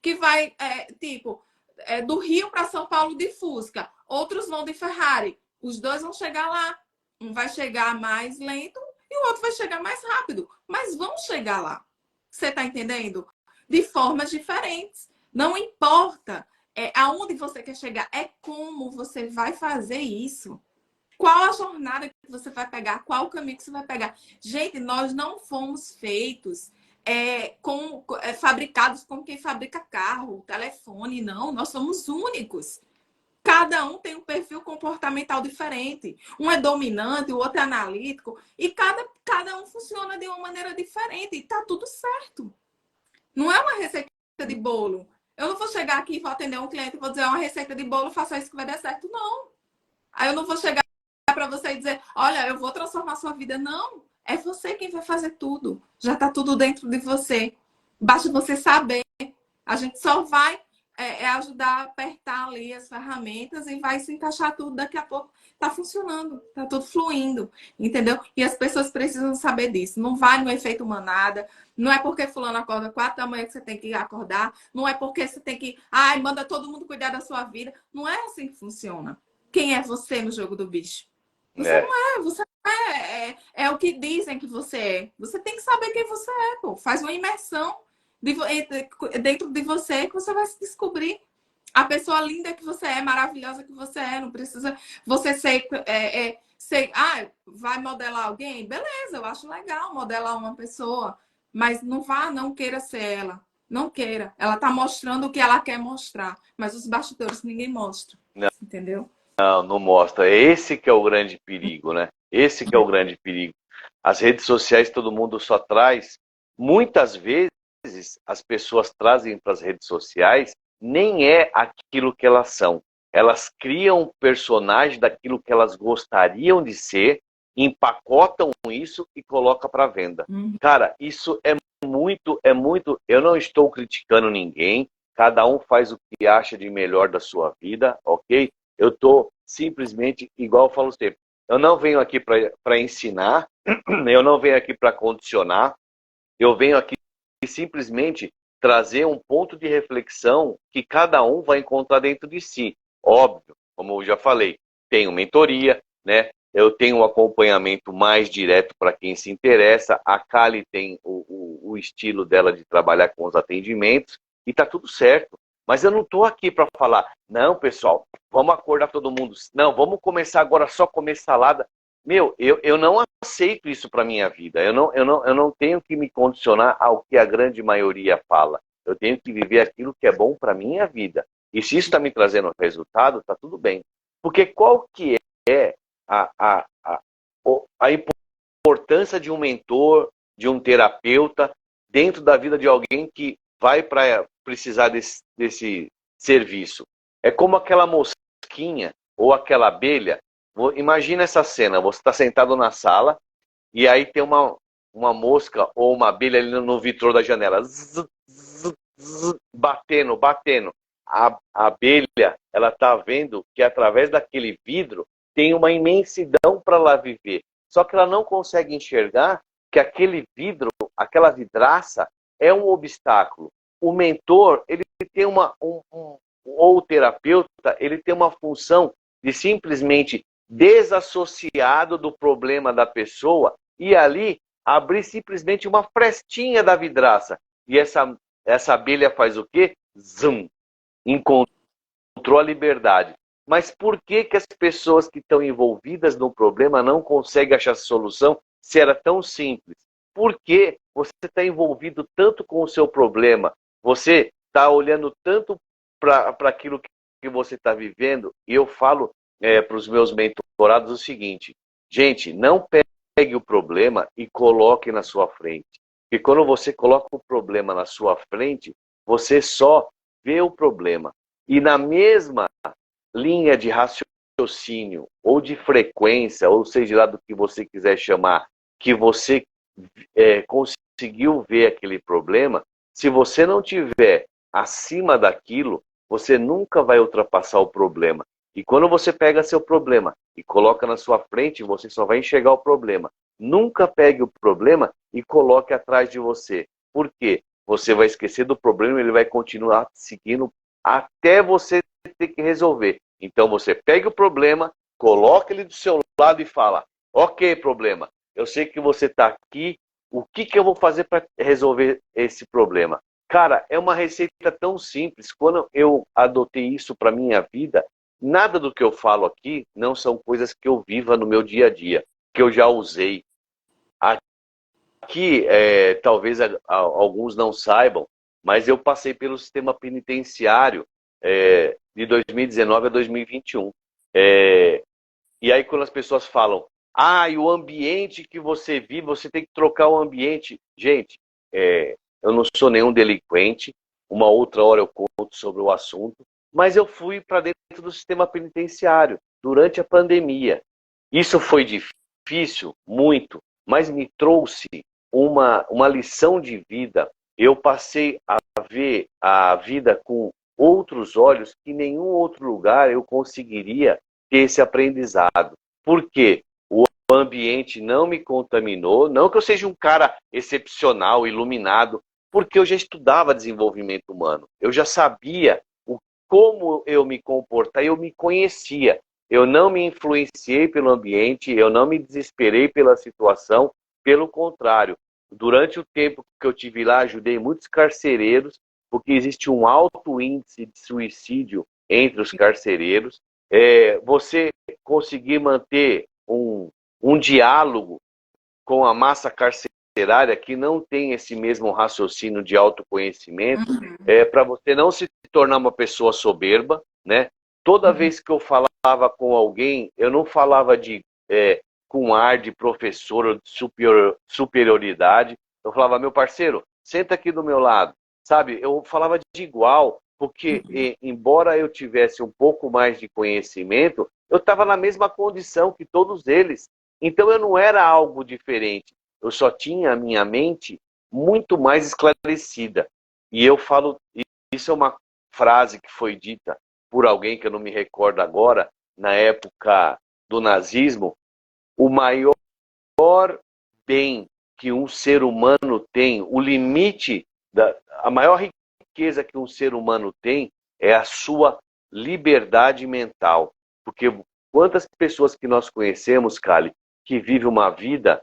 que vai tipo, do Rio para São Paulo de Fusca. Outros vão de Ferrari. Os dois vão chegar lá. Um vai chegar mais lento e o outro vai chegar mais rápido. Mas vão chegar lá. Você está entendendo? De formas diferentes. Não importa aonde você quer chegar. É como você vai fazer isso. Qual a jornada que você vai pegar? Qual o caminho que você vai pegar? Gente, nós não fomos feitos fabricados como quem fabrica carro, telefone, não. Nós somos únicos. Cada um tem um perfil comportamental diferente. Um é dominante, o outro é analítico. E cada um funciona de uma maneira diferente. E tá tudo certo. Não é uma receita de bolo. Eu não vou chegar aqui e vou atender um cliente e vou dizer uma receita de bolo, faça isso que vai dar certo. Não. Aí eu não vou chegar para você e dizer, olha, eu vou transformar a sua vida. Não. É você quem vai fazer tudo. Já está tudo dentro de você. Basta você saber. A gente só vai ajudar a apertar ali as ferramentas e vai se encaixar tudo. Daqui a pouco está funcionando, está tudo fluindo, entendeu? E as pessoas precisam saber disso. Não vai no efeito manada. Não é porque fulano acorda 4 da manhã que você tem que acordar. Não é porque você tem que, ai, manda todo mundo cuidar da sua vida. Não é assim que funciona. Quem é você no jogo do bicho? Você É, não é, você não é, é o que dizem que você é. Você tem que saber quem você é, pô. Faz uma imersão dentro de você que você vai se descobrir a pessoa linda que você é, maravilhosa que você é. Não precisa você ser vai modelar alguém? Beleza, eu acho legal modelar uma pessoa, mas não queira ser ela. Não queira. Ela tá mostrando o que ela quer mostrar, mas os bastidores ninguém mostra. Entendeu? não, não mostra. Esse que é o grande perigo, né? Esse que é o grande perigo. As redes sociais todo mundo só traz. Muitas vezes as pessoas trazem para as redes sociais nem é aquilo que elas são. Elas criam um personagem daquilo que elas gostariam de ser, empacotam isso e colocam para venda. Cara, isso é muito. Eu não estou criticando ninguém. Cada um faz o que acha de melhor da sua vida, ok? Eu estou simplesmente, igual eu falo sempre, eu não venho aqui para ensinar, eu não venho aqui para condicionar, eu venho aqui simplesmente trazer um ponto de reflexão que cada um vai encontrar dentro de si. Óbvio, como eu já falei, tenho mentoria, né? Eu tenho um acompanhamento mais direto para quem se interessa. A Kali tem o estilo dela de trabalhar com os atendimentos e tá tudo certo. Mas eu não estou aqui para falar, não, pessoal, vamos acordar todo mundo. Não, vamos começar agora só comer salada. Meu, eu não aceito isso para minha vida. Eu não tenho que me condicionar ao que a grande maioria fala. Eu tenho que viver aquilo que é bom para minha vida. E se isso está me trazendo resultado, está tudo bem. Porque qual que é a importância de um mentor, de um terapeuta, dentro da vida de alguém que vai para precisar desse serviço? É como aquela mosquinha ou aquela abelha. Imagina essa cena, você está sentado na sala e aí tem uma mosca ou uma abelha ali no vitrô da janela, zzz, zzz, zzz, batendo, batendo. A abelha, ela está vendo que através daquele vidro tem uma imensidão para ela viver. Só que ela não consegue enxergar que aquele vidro, aquela vidraça, é um obstáculo. O mentor, ele tem ou o terapeuta, ele tem uma função de simplesmente desassociado do problema da pessoa e ali abrir simplesmente uma frestinha da vidraça. E essa abelha faz o quê? Zum! Encontrou a liberdade. Mas por que as pessoas que estão envolvidas no problema não conseguem achar solução se era tão simples? Porque você está envolvido tanto com o seu problema, você está olhando tanto para aquilo que você está vivendo, e eu falo para os meus mentorados o seguinte, gente, não pegue o problema e coloque na sua frente. Porque quando você coloca o problema na sua frente, você só vê o problema. E na mesma linha de raciocínio, ou de frequência, ou seja lá do que você quiser chamar, que você conseguiu ver aquele problema, se você não tiver acima daquilo, você nunca vai ultrapassar o problema. E quando você pega seu problema e coloca na sua frente, você só vai enxergar o problema. Nunca pegue o problema e coloque atrás de você. Por quê? Você vai esquecer do problema e ele vai continuar seguindo até você ter que resolver. Então você pega o problema, coloca ele do seu lado e fala, ok, problema, eu sei que você está aqui, o que eu vou fazer para resolver esse problema? Cara, é uma receita tão simples. Quando eu adotei isso para minha vida, nada do que eu falo aqui não são coisas que eu viva no meu dia a dia, que eu já usei. Aqui, talvez alguns não saibam, mas eu passei pelo sistema penitenciário de 2019 a 2021. E aí quando as pessoas falam, e o ambiente que você vive, você tem que trocar o ambiente. Gente, eu não sou nenhum delinquente, uma outra hora eu conto sobre o assunto, mas eu fui para dentro do sistema penitenciário durante a pandemia. Isso foi difícil, muito, mas me trouxe uma lição de vida. Eu passei a ver a vida com outros olhos que em nenhum outro lugar eu conseguiria ter esse aprendizado. Por quê? O ambiente não me contaminou, não que eu seja um cara excepcional, iluminado, porque eu já estudava desenvolvimento humano. Eu já sabia como eu me comportar, eu me conhecia. Eu não me influenciei pelo ambiente, eu não me desesperei pela situação, pelo contrário. Durante o tempo que eu tive lá, ajudei muitos carcereiros, porque existe um alto índice de suicídio entre os carcereiros. Você conseguir manter um diálogo com a massa carcerária que não tem esse mesmo raciocínio de autoconhecimento, para você não se tornar uma pessoa soberba, né? Toda vez que eu falava com alguém, eu não falava com ar de professor ou de superioridade. Eu falava, meu parceiro, senta aqui do meu lado. Sabe, eu falava de igual, porque embora eu tivesse um pouco mais de conhecimento, eu estava na mesma condição que todos eles. Então eu não era algo diferente. Eu só tinha a minha mente muito mais esclarecida. E eu falo, isso é uma frase que foi dita por alguém que eu não me recordo agora, na época do nazismo, o maior bem que um ser humano tem, o limite, a maior riqueza que um ser humano tem é a sua liberdade mental. Porque quantas pessoas que nós conhecemos, Kali, que vive uma vida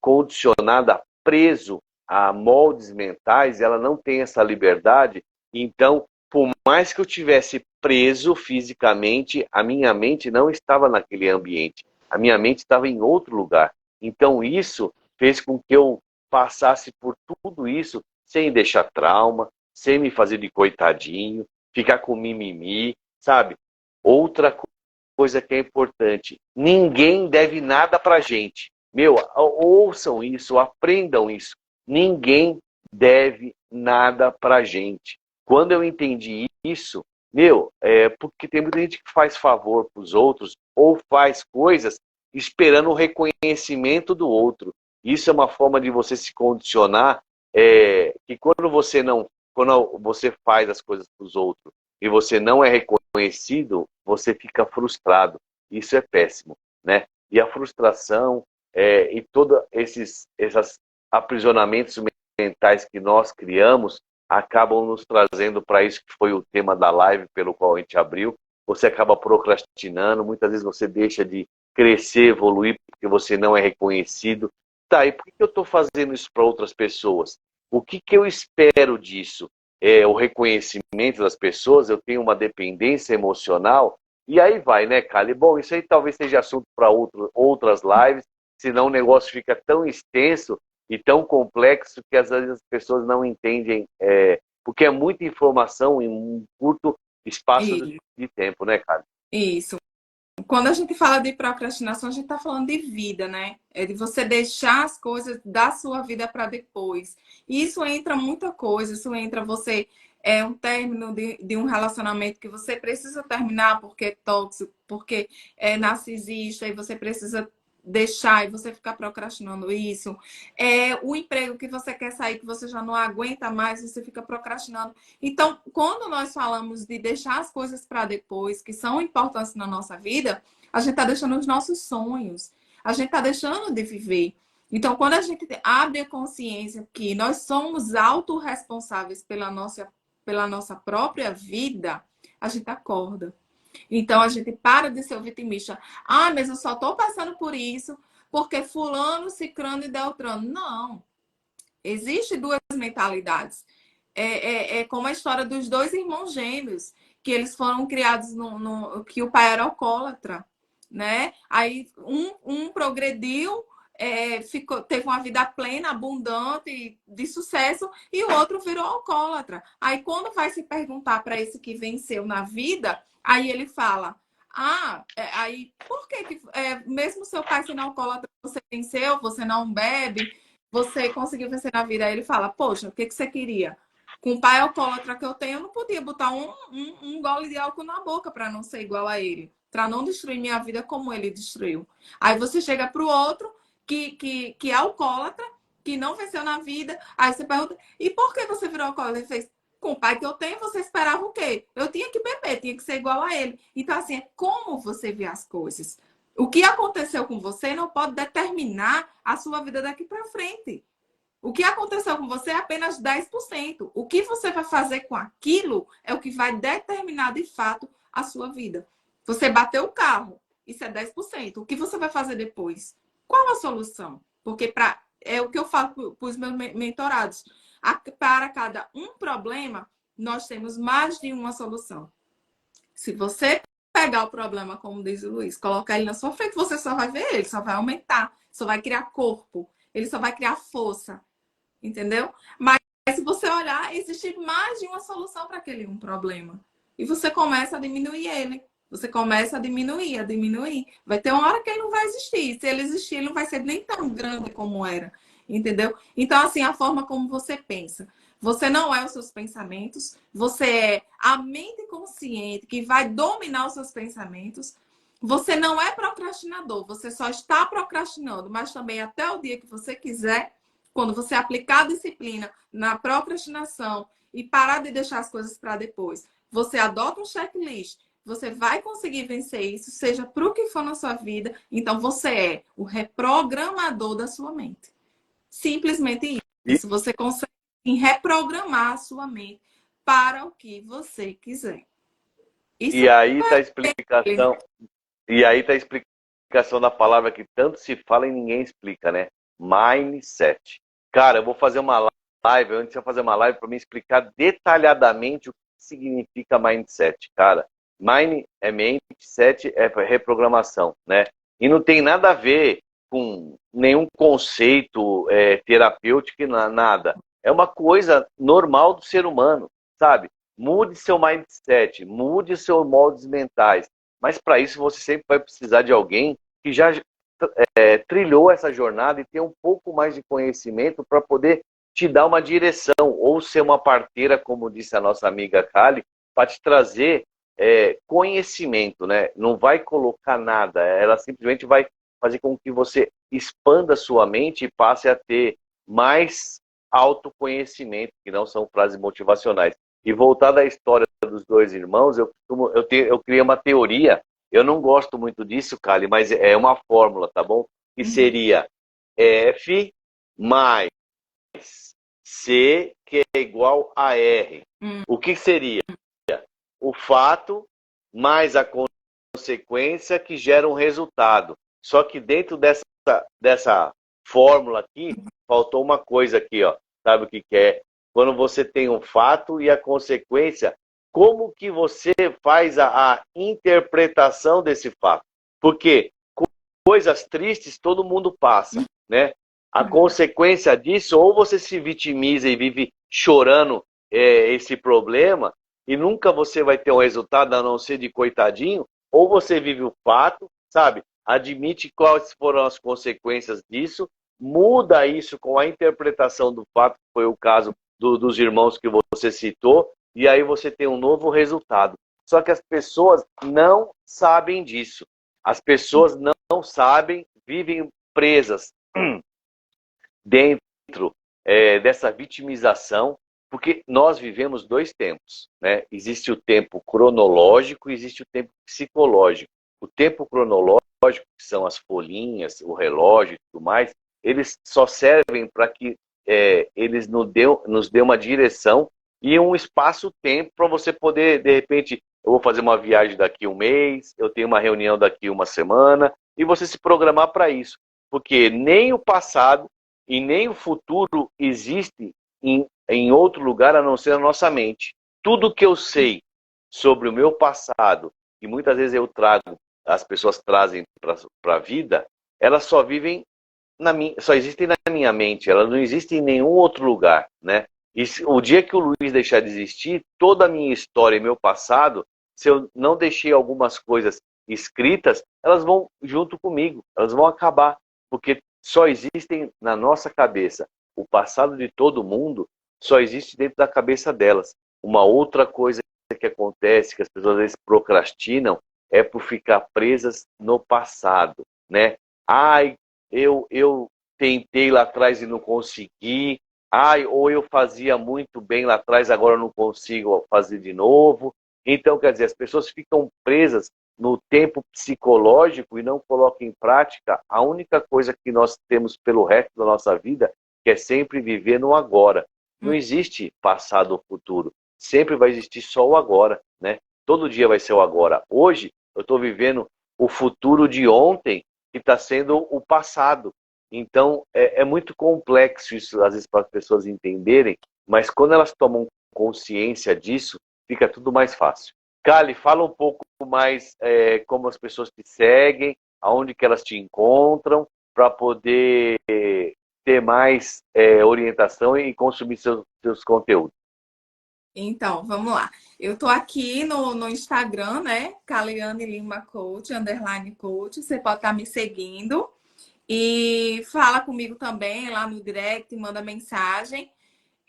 condicionada, preso a moldes mentais, ela não tem essa liberdade. Então, por mais que eu tivesse preso fisicamente, a minha mente não estava naquele ambiente. A minha mente estava em outro lugar. Então, isso fez com que eu passasse por tudo isso sem deixar trauma, sem me fazer de coitadinho, ficar com mimimi, sabe? Outra coisa que é importante, ninguém deve nada pra gente. Meu, ouçam isso, aprendam isso. Ninguém deve nada pra gente. Quando eu entendi isso, porque tem muita gente que faz favor pros outros ou faz coisas esperando o reconhecimento do outro. Isso é uma forma de você se condicionar, que quando você faz as coisas para os outros e você não é reconhecido, você fica frustrado. Isso é péssimo, né? E a frustração e todos esses aprisionamentos mentais que nós criamos acabam nos trazendo para isso que foi o tema da live pelo qual a gente abriu. Você acaba procrastinando, muitas vezes você deixa de crescer, evoluir, porque você não é reconhecido. Tá, e por que eu estou fazendo isso para outras pessoas? O que eu espero disso? O reconhecimento das pessoas, eu tenho uma dependência emocional, e aí vai, né, Kali? Bom, isso aí talvez seja assunto para outras lives, senão o negócio fica tão extenso e tão complexo que às vezes as pessoas não entendem, porque é muita informação em um curto espaço de tempo, né, Kali? Isso. Quando a gente fala de procrastinação, a gente está falando de vida, né? É de você deixar as coisas da sua vida para depois. E isso entra muita coisa. Isso entra um término de um relacionamento que você precisa terminar porque é tóxico, porque é narcisista e você precisa deixar e você ficar procrastinando isso. O emprego que você quer sair, que você já não aguenta mais, você fica procrastinando. Então, quando nós falamos de deixar as coisas para depois, que são importantes na nossa vida, a gente está deixando os nossos sonhos, a gente está deixando de viver. Então, quando a gente abre a consciência que nós somos autorresponsáveis pela nossa própria vida, a gente acorda. Então, a gente para de ser o vitimista. Ah, mas eu só estou passando por isso porque fulano, cicrano e beltrano. Não. Existem duas mentalidades. É como a história dos dois irmãos gêmeos, que eles foram criados que o pai era alcoólatra, né? Aí um progrediu, teve uma vida plena, abundante, de sucesso, e o outro virou alcoólatra. Aí quando vai se perguntar para esse que venceu na vida, aí ele fala: aí por que mesmo seu pai sendo alcoólatra, você venceu, você não bebe, você conseguiu vencer na vida? Aí ele fala: poxa, o que você queria? Com o pai alcoólatra que eu tenho, eu não podia botar um gole de álcool na boca para não ser igual a ele, para não destruir minha vida como ele destruiu. Aí você chega para o outro que é alcoólatra, que não venceu na vida, aí você pergunta, e por que você virou alcoólatra? Ele fez, com o pai que eu tenho, você esperava o quê? Eu tinha que beber, tinha que ser igual a ele. Então, assim, é como você vê as coisas. O que aconteceu com você não pode determinar a sua vida daqui para frente. O que aconteceu com você é apenas 10%. O que você vai fazer com aquilo é o que vai determinar de fato a sua vida. Você bateu o carro, isso é 10%. O que você vai fazer depois? Qual a solução? Porque é o que eu falo para os meus mentorados. Para cada um problema, nós temos mais de uma solução. Se você pegar o problema, como diz o Luiz, colocar ele na sua frente, você só vai ver ele, só vai aumentar, só vai criar corpo, ele só vai criar força. Entendeu? Mas se você olhar, existe mais de uma solução para aquele um problema. E você começa a diminuir ele. Você começa a diminuir, a diminuir. Vai ter uma hora que ele não vai existir. Se ele existir, ele não vai ser nem tão grande como era. Entendeu? Então, assim, a forma como você pensa. Você não é os seus pensamentos. Você é a mente consciente que vai dominar os seus pensamentos. Você não é procrastinador. Você só está procrastinando. Mas também até o dia que você quiser, quando você aplicar a disciplina na procrastinação e parar de deixar as coisas para depois, você adota um checklist, você vai conseguir vencer isso, seja para o que for na sua vida. Então, você é o reprogramador da sua mente. Simplesmente isso. Você consegue reprogramar a sua mente para o que você quiser. Isso E aí está a explicação. E aí está a explicação da palavra que tanto se fala e ninguém explica, né? Mindset. Cara, eu vou fazer uma live, antes de eu fazer uma live para me explicar detalhadamente o que significa mindset, cara. Mind é mente, set é reprogramação, né? E não tem nada a ver com nenhum conceito terapêutico, nada. É uma coisa normal do ser humano, sabe? Mude seu mindset, mude seus moldes mentais. Mas para isso você sempre vai precisar de alguém que já trilhou essa jornada e tem um pouco mais de conhecimento para poder te dar uma direção, ou ser uma parteira, como disse a nossa amiga Kali, para te trazer conhecimento, né? Não vai colocar nada, ela simplesmente vai fazer com que você expanda sua mente e passe a ter mais autoconhecimento, que não são frases motivacionais. E voltar à história dos dois irmãos, eu criei uma teoria. Eu não gosto muito disso, Kali, mas é uma fórmula, tá bom? Que seria F mais C, que é igual a R. O que seria? O fato mais a consequência que gera um resultado. Só que dentro dessa fórmula aqui, faltou uma coisa aqui, ó. Sabe o que é? Quando você tem um fato e a consequência, como que você faz a interpretação desse fato? Porque coisas tristes todo mundo passa, né? A consequência disso, ou você se vitimiza e vive chorando esse problema, e nunca você vai ter um resultado a não ser de coitadinho, ou você vive o fato, sabe? Admite quais foram as consequências disso, muda isso com a interpretação do fato, que foi o caso dos irmãos que você citou, e aí você tem um novo resultado. Só que as pessoas não sabem disso. As pessoas não sabem, vivem presas dentro dessa vitimização, porque nós vivemos dois tempos, né? Existe o tempo cronológico e existe o tempo psicológico. O tempo cronológico, que são as folhinhas, o relógio e tudo mais, eles só servem para que eles nos dê uma direção e um espaço-tempo para você poder, de repente, eu vou fazer uma viagem daqui um mês, eu tenho uma reunião daqui uma semana, e você se programar para isso. Porque nem o passado e nem o futuro existe em outro lugar a não ser na nossa mente. Tudo que eu sei sobre o meu passado, e muitas vezes eu trago, as pessoas trazem para a vida, elas só vivem só existem na minha mente, elas não existem em nenhum outro lugar, né? E o dia que o Luiz deixar de existir, toda a minha história e meu passado, se eu não deixei algumas coisas escritas, elas vão junto comigo, elas vão acabar, porque só existem na nossa cabeça. O passado de todo mundo só existe dentro da cabeça delas. Uma outra coisa que acontece, que as pessoas às vezes procrastinam, é por ficar presas no passado, né? Ai, eu tentei lá atrás e não consegui. Ai, ou eu fazia muito bem lá atrás, agora eu não consigo fazer de novo. Então, quer dizer, as pessoas ficam presas no tempo psicológico e não colocam em prática a única coisa que nós temos pelo resto da nossa vida, que é sempre viver no agora. Não existe passado ou futuro. Sempre vai existir só o agora, né? Todo dia vai ser o agora. Hoje, eu estou vivendo o futuro de ontem, que está sendo o passado. Então, é muito complexo isso, às vezes, para as pessoas entenderem, mas quando elas tomam consciência disso, fica tudo mais fácil. Kali, fala um pouco mais como as pessoas te seguem, aonde que elas te encontram, para poder ter mais orientação e consumir seus conteúdos. Então, vamos lá. Eu tô aqui no Instagram, né? Caliane Lima Coach, underline coach. Você pode estar me seguindo. E fala comigo também lá no direct, manda mensagem.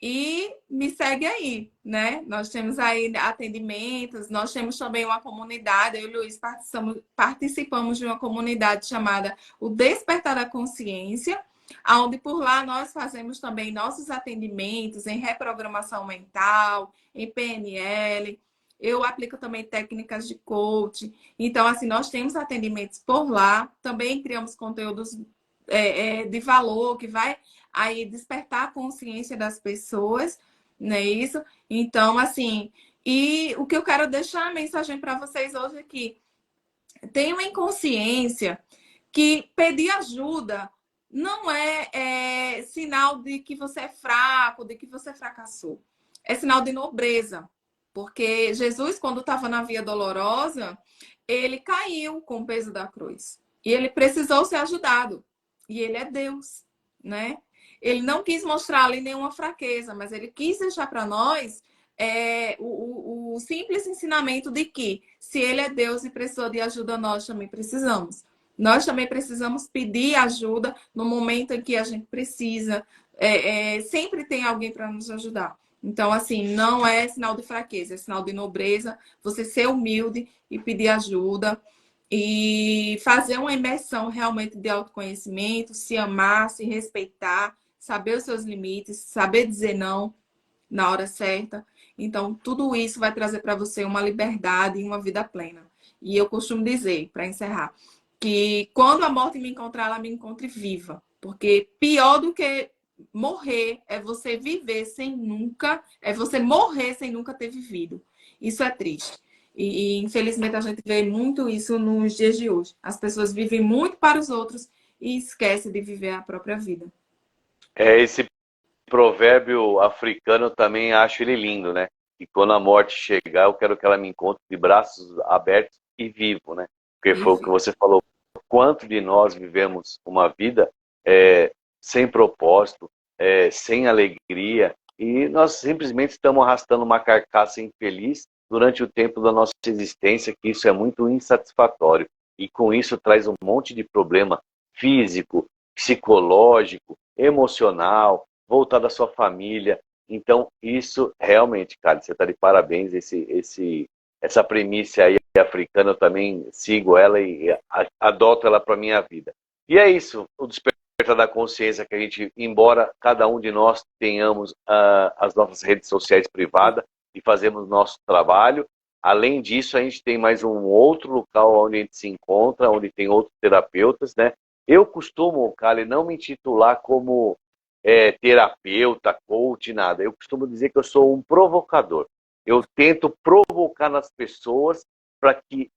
E me segue aí, né? Nós temos aí atendimentos, nós temos também uma comunidade. Eu e o Luiz participamos de uma comunidade chamada O Despertar da Consciência, onde por lá nós fazemos também nossos atendimentos em reprogramação mental, em PNL. Eu aplico também técnicas de coaching. Então, assim, nós temos atendimentos por lá. Também criamos conteúdos de valor que vai aí despertar a consciência das pessoas, não é isso? Então, assim, e o que eu quero deixar a mensagem para vocês hoje aqui, tenham em consciência que pedir ajuda não é sinal de que você é fraco, de que você fracassou. É sinal de nobreza. Porque Jesus, quando estava na via dolorosa, ele caiu com o peso da cruz. E ele precisou ser ajudado. E ele é Deus, né? Ele não quis mostrar ali nenhuma fraqueza, mas ele quis deixar para nós o simples ensinamento de que se ele é Deus e precisou de ajuda, nós também precisamos. Nós também precisamos pedir ajuda no momento em que a gente precisa. Sempre tem alguém para nos ajudar. Então, assim, não é sinal de fraqueza, é sinal de nobreza. Você ser humilde e pedir ajuda. E fazer uma imersão realmente de autoconhecimento, se amar, se respeitar, saber os seus limites, saber dizer não na hora certa. Então, tudo isso vai trazer para você uma liberdade e uma vida plena. E eu costumo dizer, para encerrar, que quando a morte me encontrar, ela me encontre viva. Porque pior do que morrer é você viver sem nunca, é você morrer sem nunca ter vivido. Isso é triste. Infelizmente a gente vê muito isso nos dias de hoje. As pessoas vivem muito para os outros e esquecem de viver a própria vida. Esse provérbio africano também acho ele lindo, né? E quando a morte chegar, eu quero que ela me encontre de braços abertos e vivo, né? Porque foi o que você falou. Quanto de nós vivemos uma vida sem propósito, sem alegria, e nós simplesmente estamos arrastando uma carcaça infeliz durante o tempo da nossa existência, que isso é muito insatisfatório. E com isso traz um monte de problema físico, psicológico, emocional, voltado à sua família. Então, isso realmente, cara, você está de parabéns. Essa premissa aí africana, eu também sigo ela e adoto ela para minha vida. E é isso, o despertar da consciência que a gente, embora cada um de nós tenhamos as nossas redes sociais privadas e fazemos nosso trabalho, além disso, a gente tem mais um outro local onde a gente se encontra, onde tem outros terapeutas, né? Eu costumo, Kali, não me intitular como terapeuta, coach, nada. Eu costumo dizer que eu sou um provocador. Eu tento provocar nas pessoas para que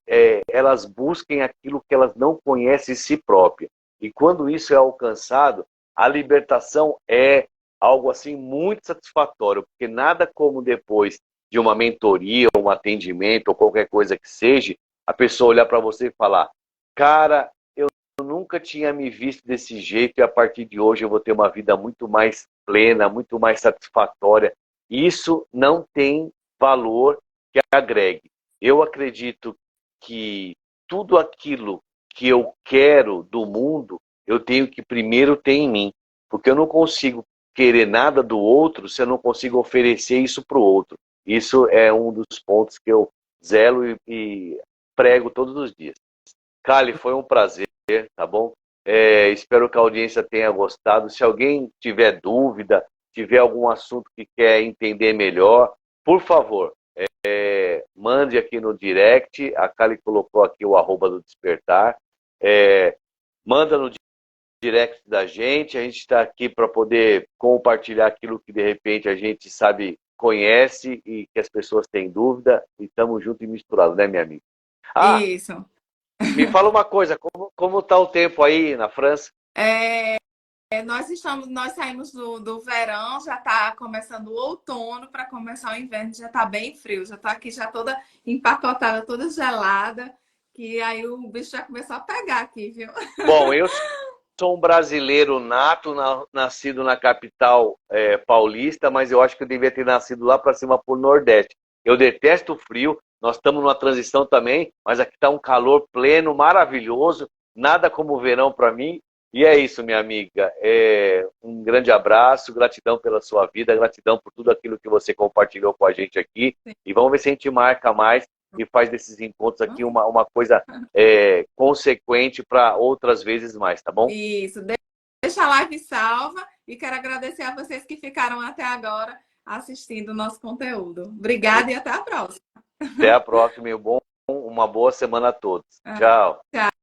elas busquem aquilo que elas não conhecem em si próprias. E quando isso é alcançado, a libertação é algo assim muito satisfatório, porque nada como depois de uma mentoria, um atendimento ou qualquer coisa que seja, a pessoa olhar para você e falar: cara, eu nunca tinha me visto desse jeito e a partir de hoje eu vou ter uma vida muito mais plena, muito mais satisfatória. Isso não tem valor que agregue. Eu acredito que tudo aquilo que eu quero do mundo, eu tenho que primeiro ter em mim, porque eu não consigo querer nada do outro se eu não consigo oferecer isso para o outro. Isso é um dos pontos que eu zelo e prego todos os dias. Kali, foi um prazer, tá bom? Espero que a audiência tenha gostado. Se alguém tiver dúvida, tiver algum assunto que quer entender melhor, por favor, mande aqui no direct. A Kali colocou aqui o arroba do Despertar. Manda no direct da gente. A gente está aqui para poder compartilhar aquilo que de repente a gente sabe, conhece e que as pessoas têm dúvida. E estamos juntos e misturados, né, minha amiga? Ah, Isso. me fala uma coisa, como tá o tempo aí na França? Nós saímos do verão, já está começando o outono para começar o inverno, já está bem frio, já está aqui já toda empacotada, toda gelada, que aí o bicho já começou a pegar aqui, viu? Bom, eu sou um brasileiro nato, nascido na capital paulista, mas eu acho que eu devia ter nascido lá para cima, por Nordeste. Eu detesto o frio, nós estamos numa transição também, mas aqui está um calor pleno, maravilhoso, nada como o verão para mim. E é isso, minha amiga. Um grande abraço, gratidão pela sua vida, gratidão por tudo aquilo que você compartilhou com a gente aqui. E vamos ver se a gente marca mais e faz desses encontros aqui uma coisa consequente para outras vezes mais, tá bom? Isso, deixa a live salva e quero agradecer a vocês que ficaram até agora assistindo o nosso conteúdo. Obrigada e até a próxima. Até a próxima e uma boa semana a todos. Tchau. Tchau.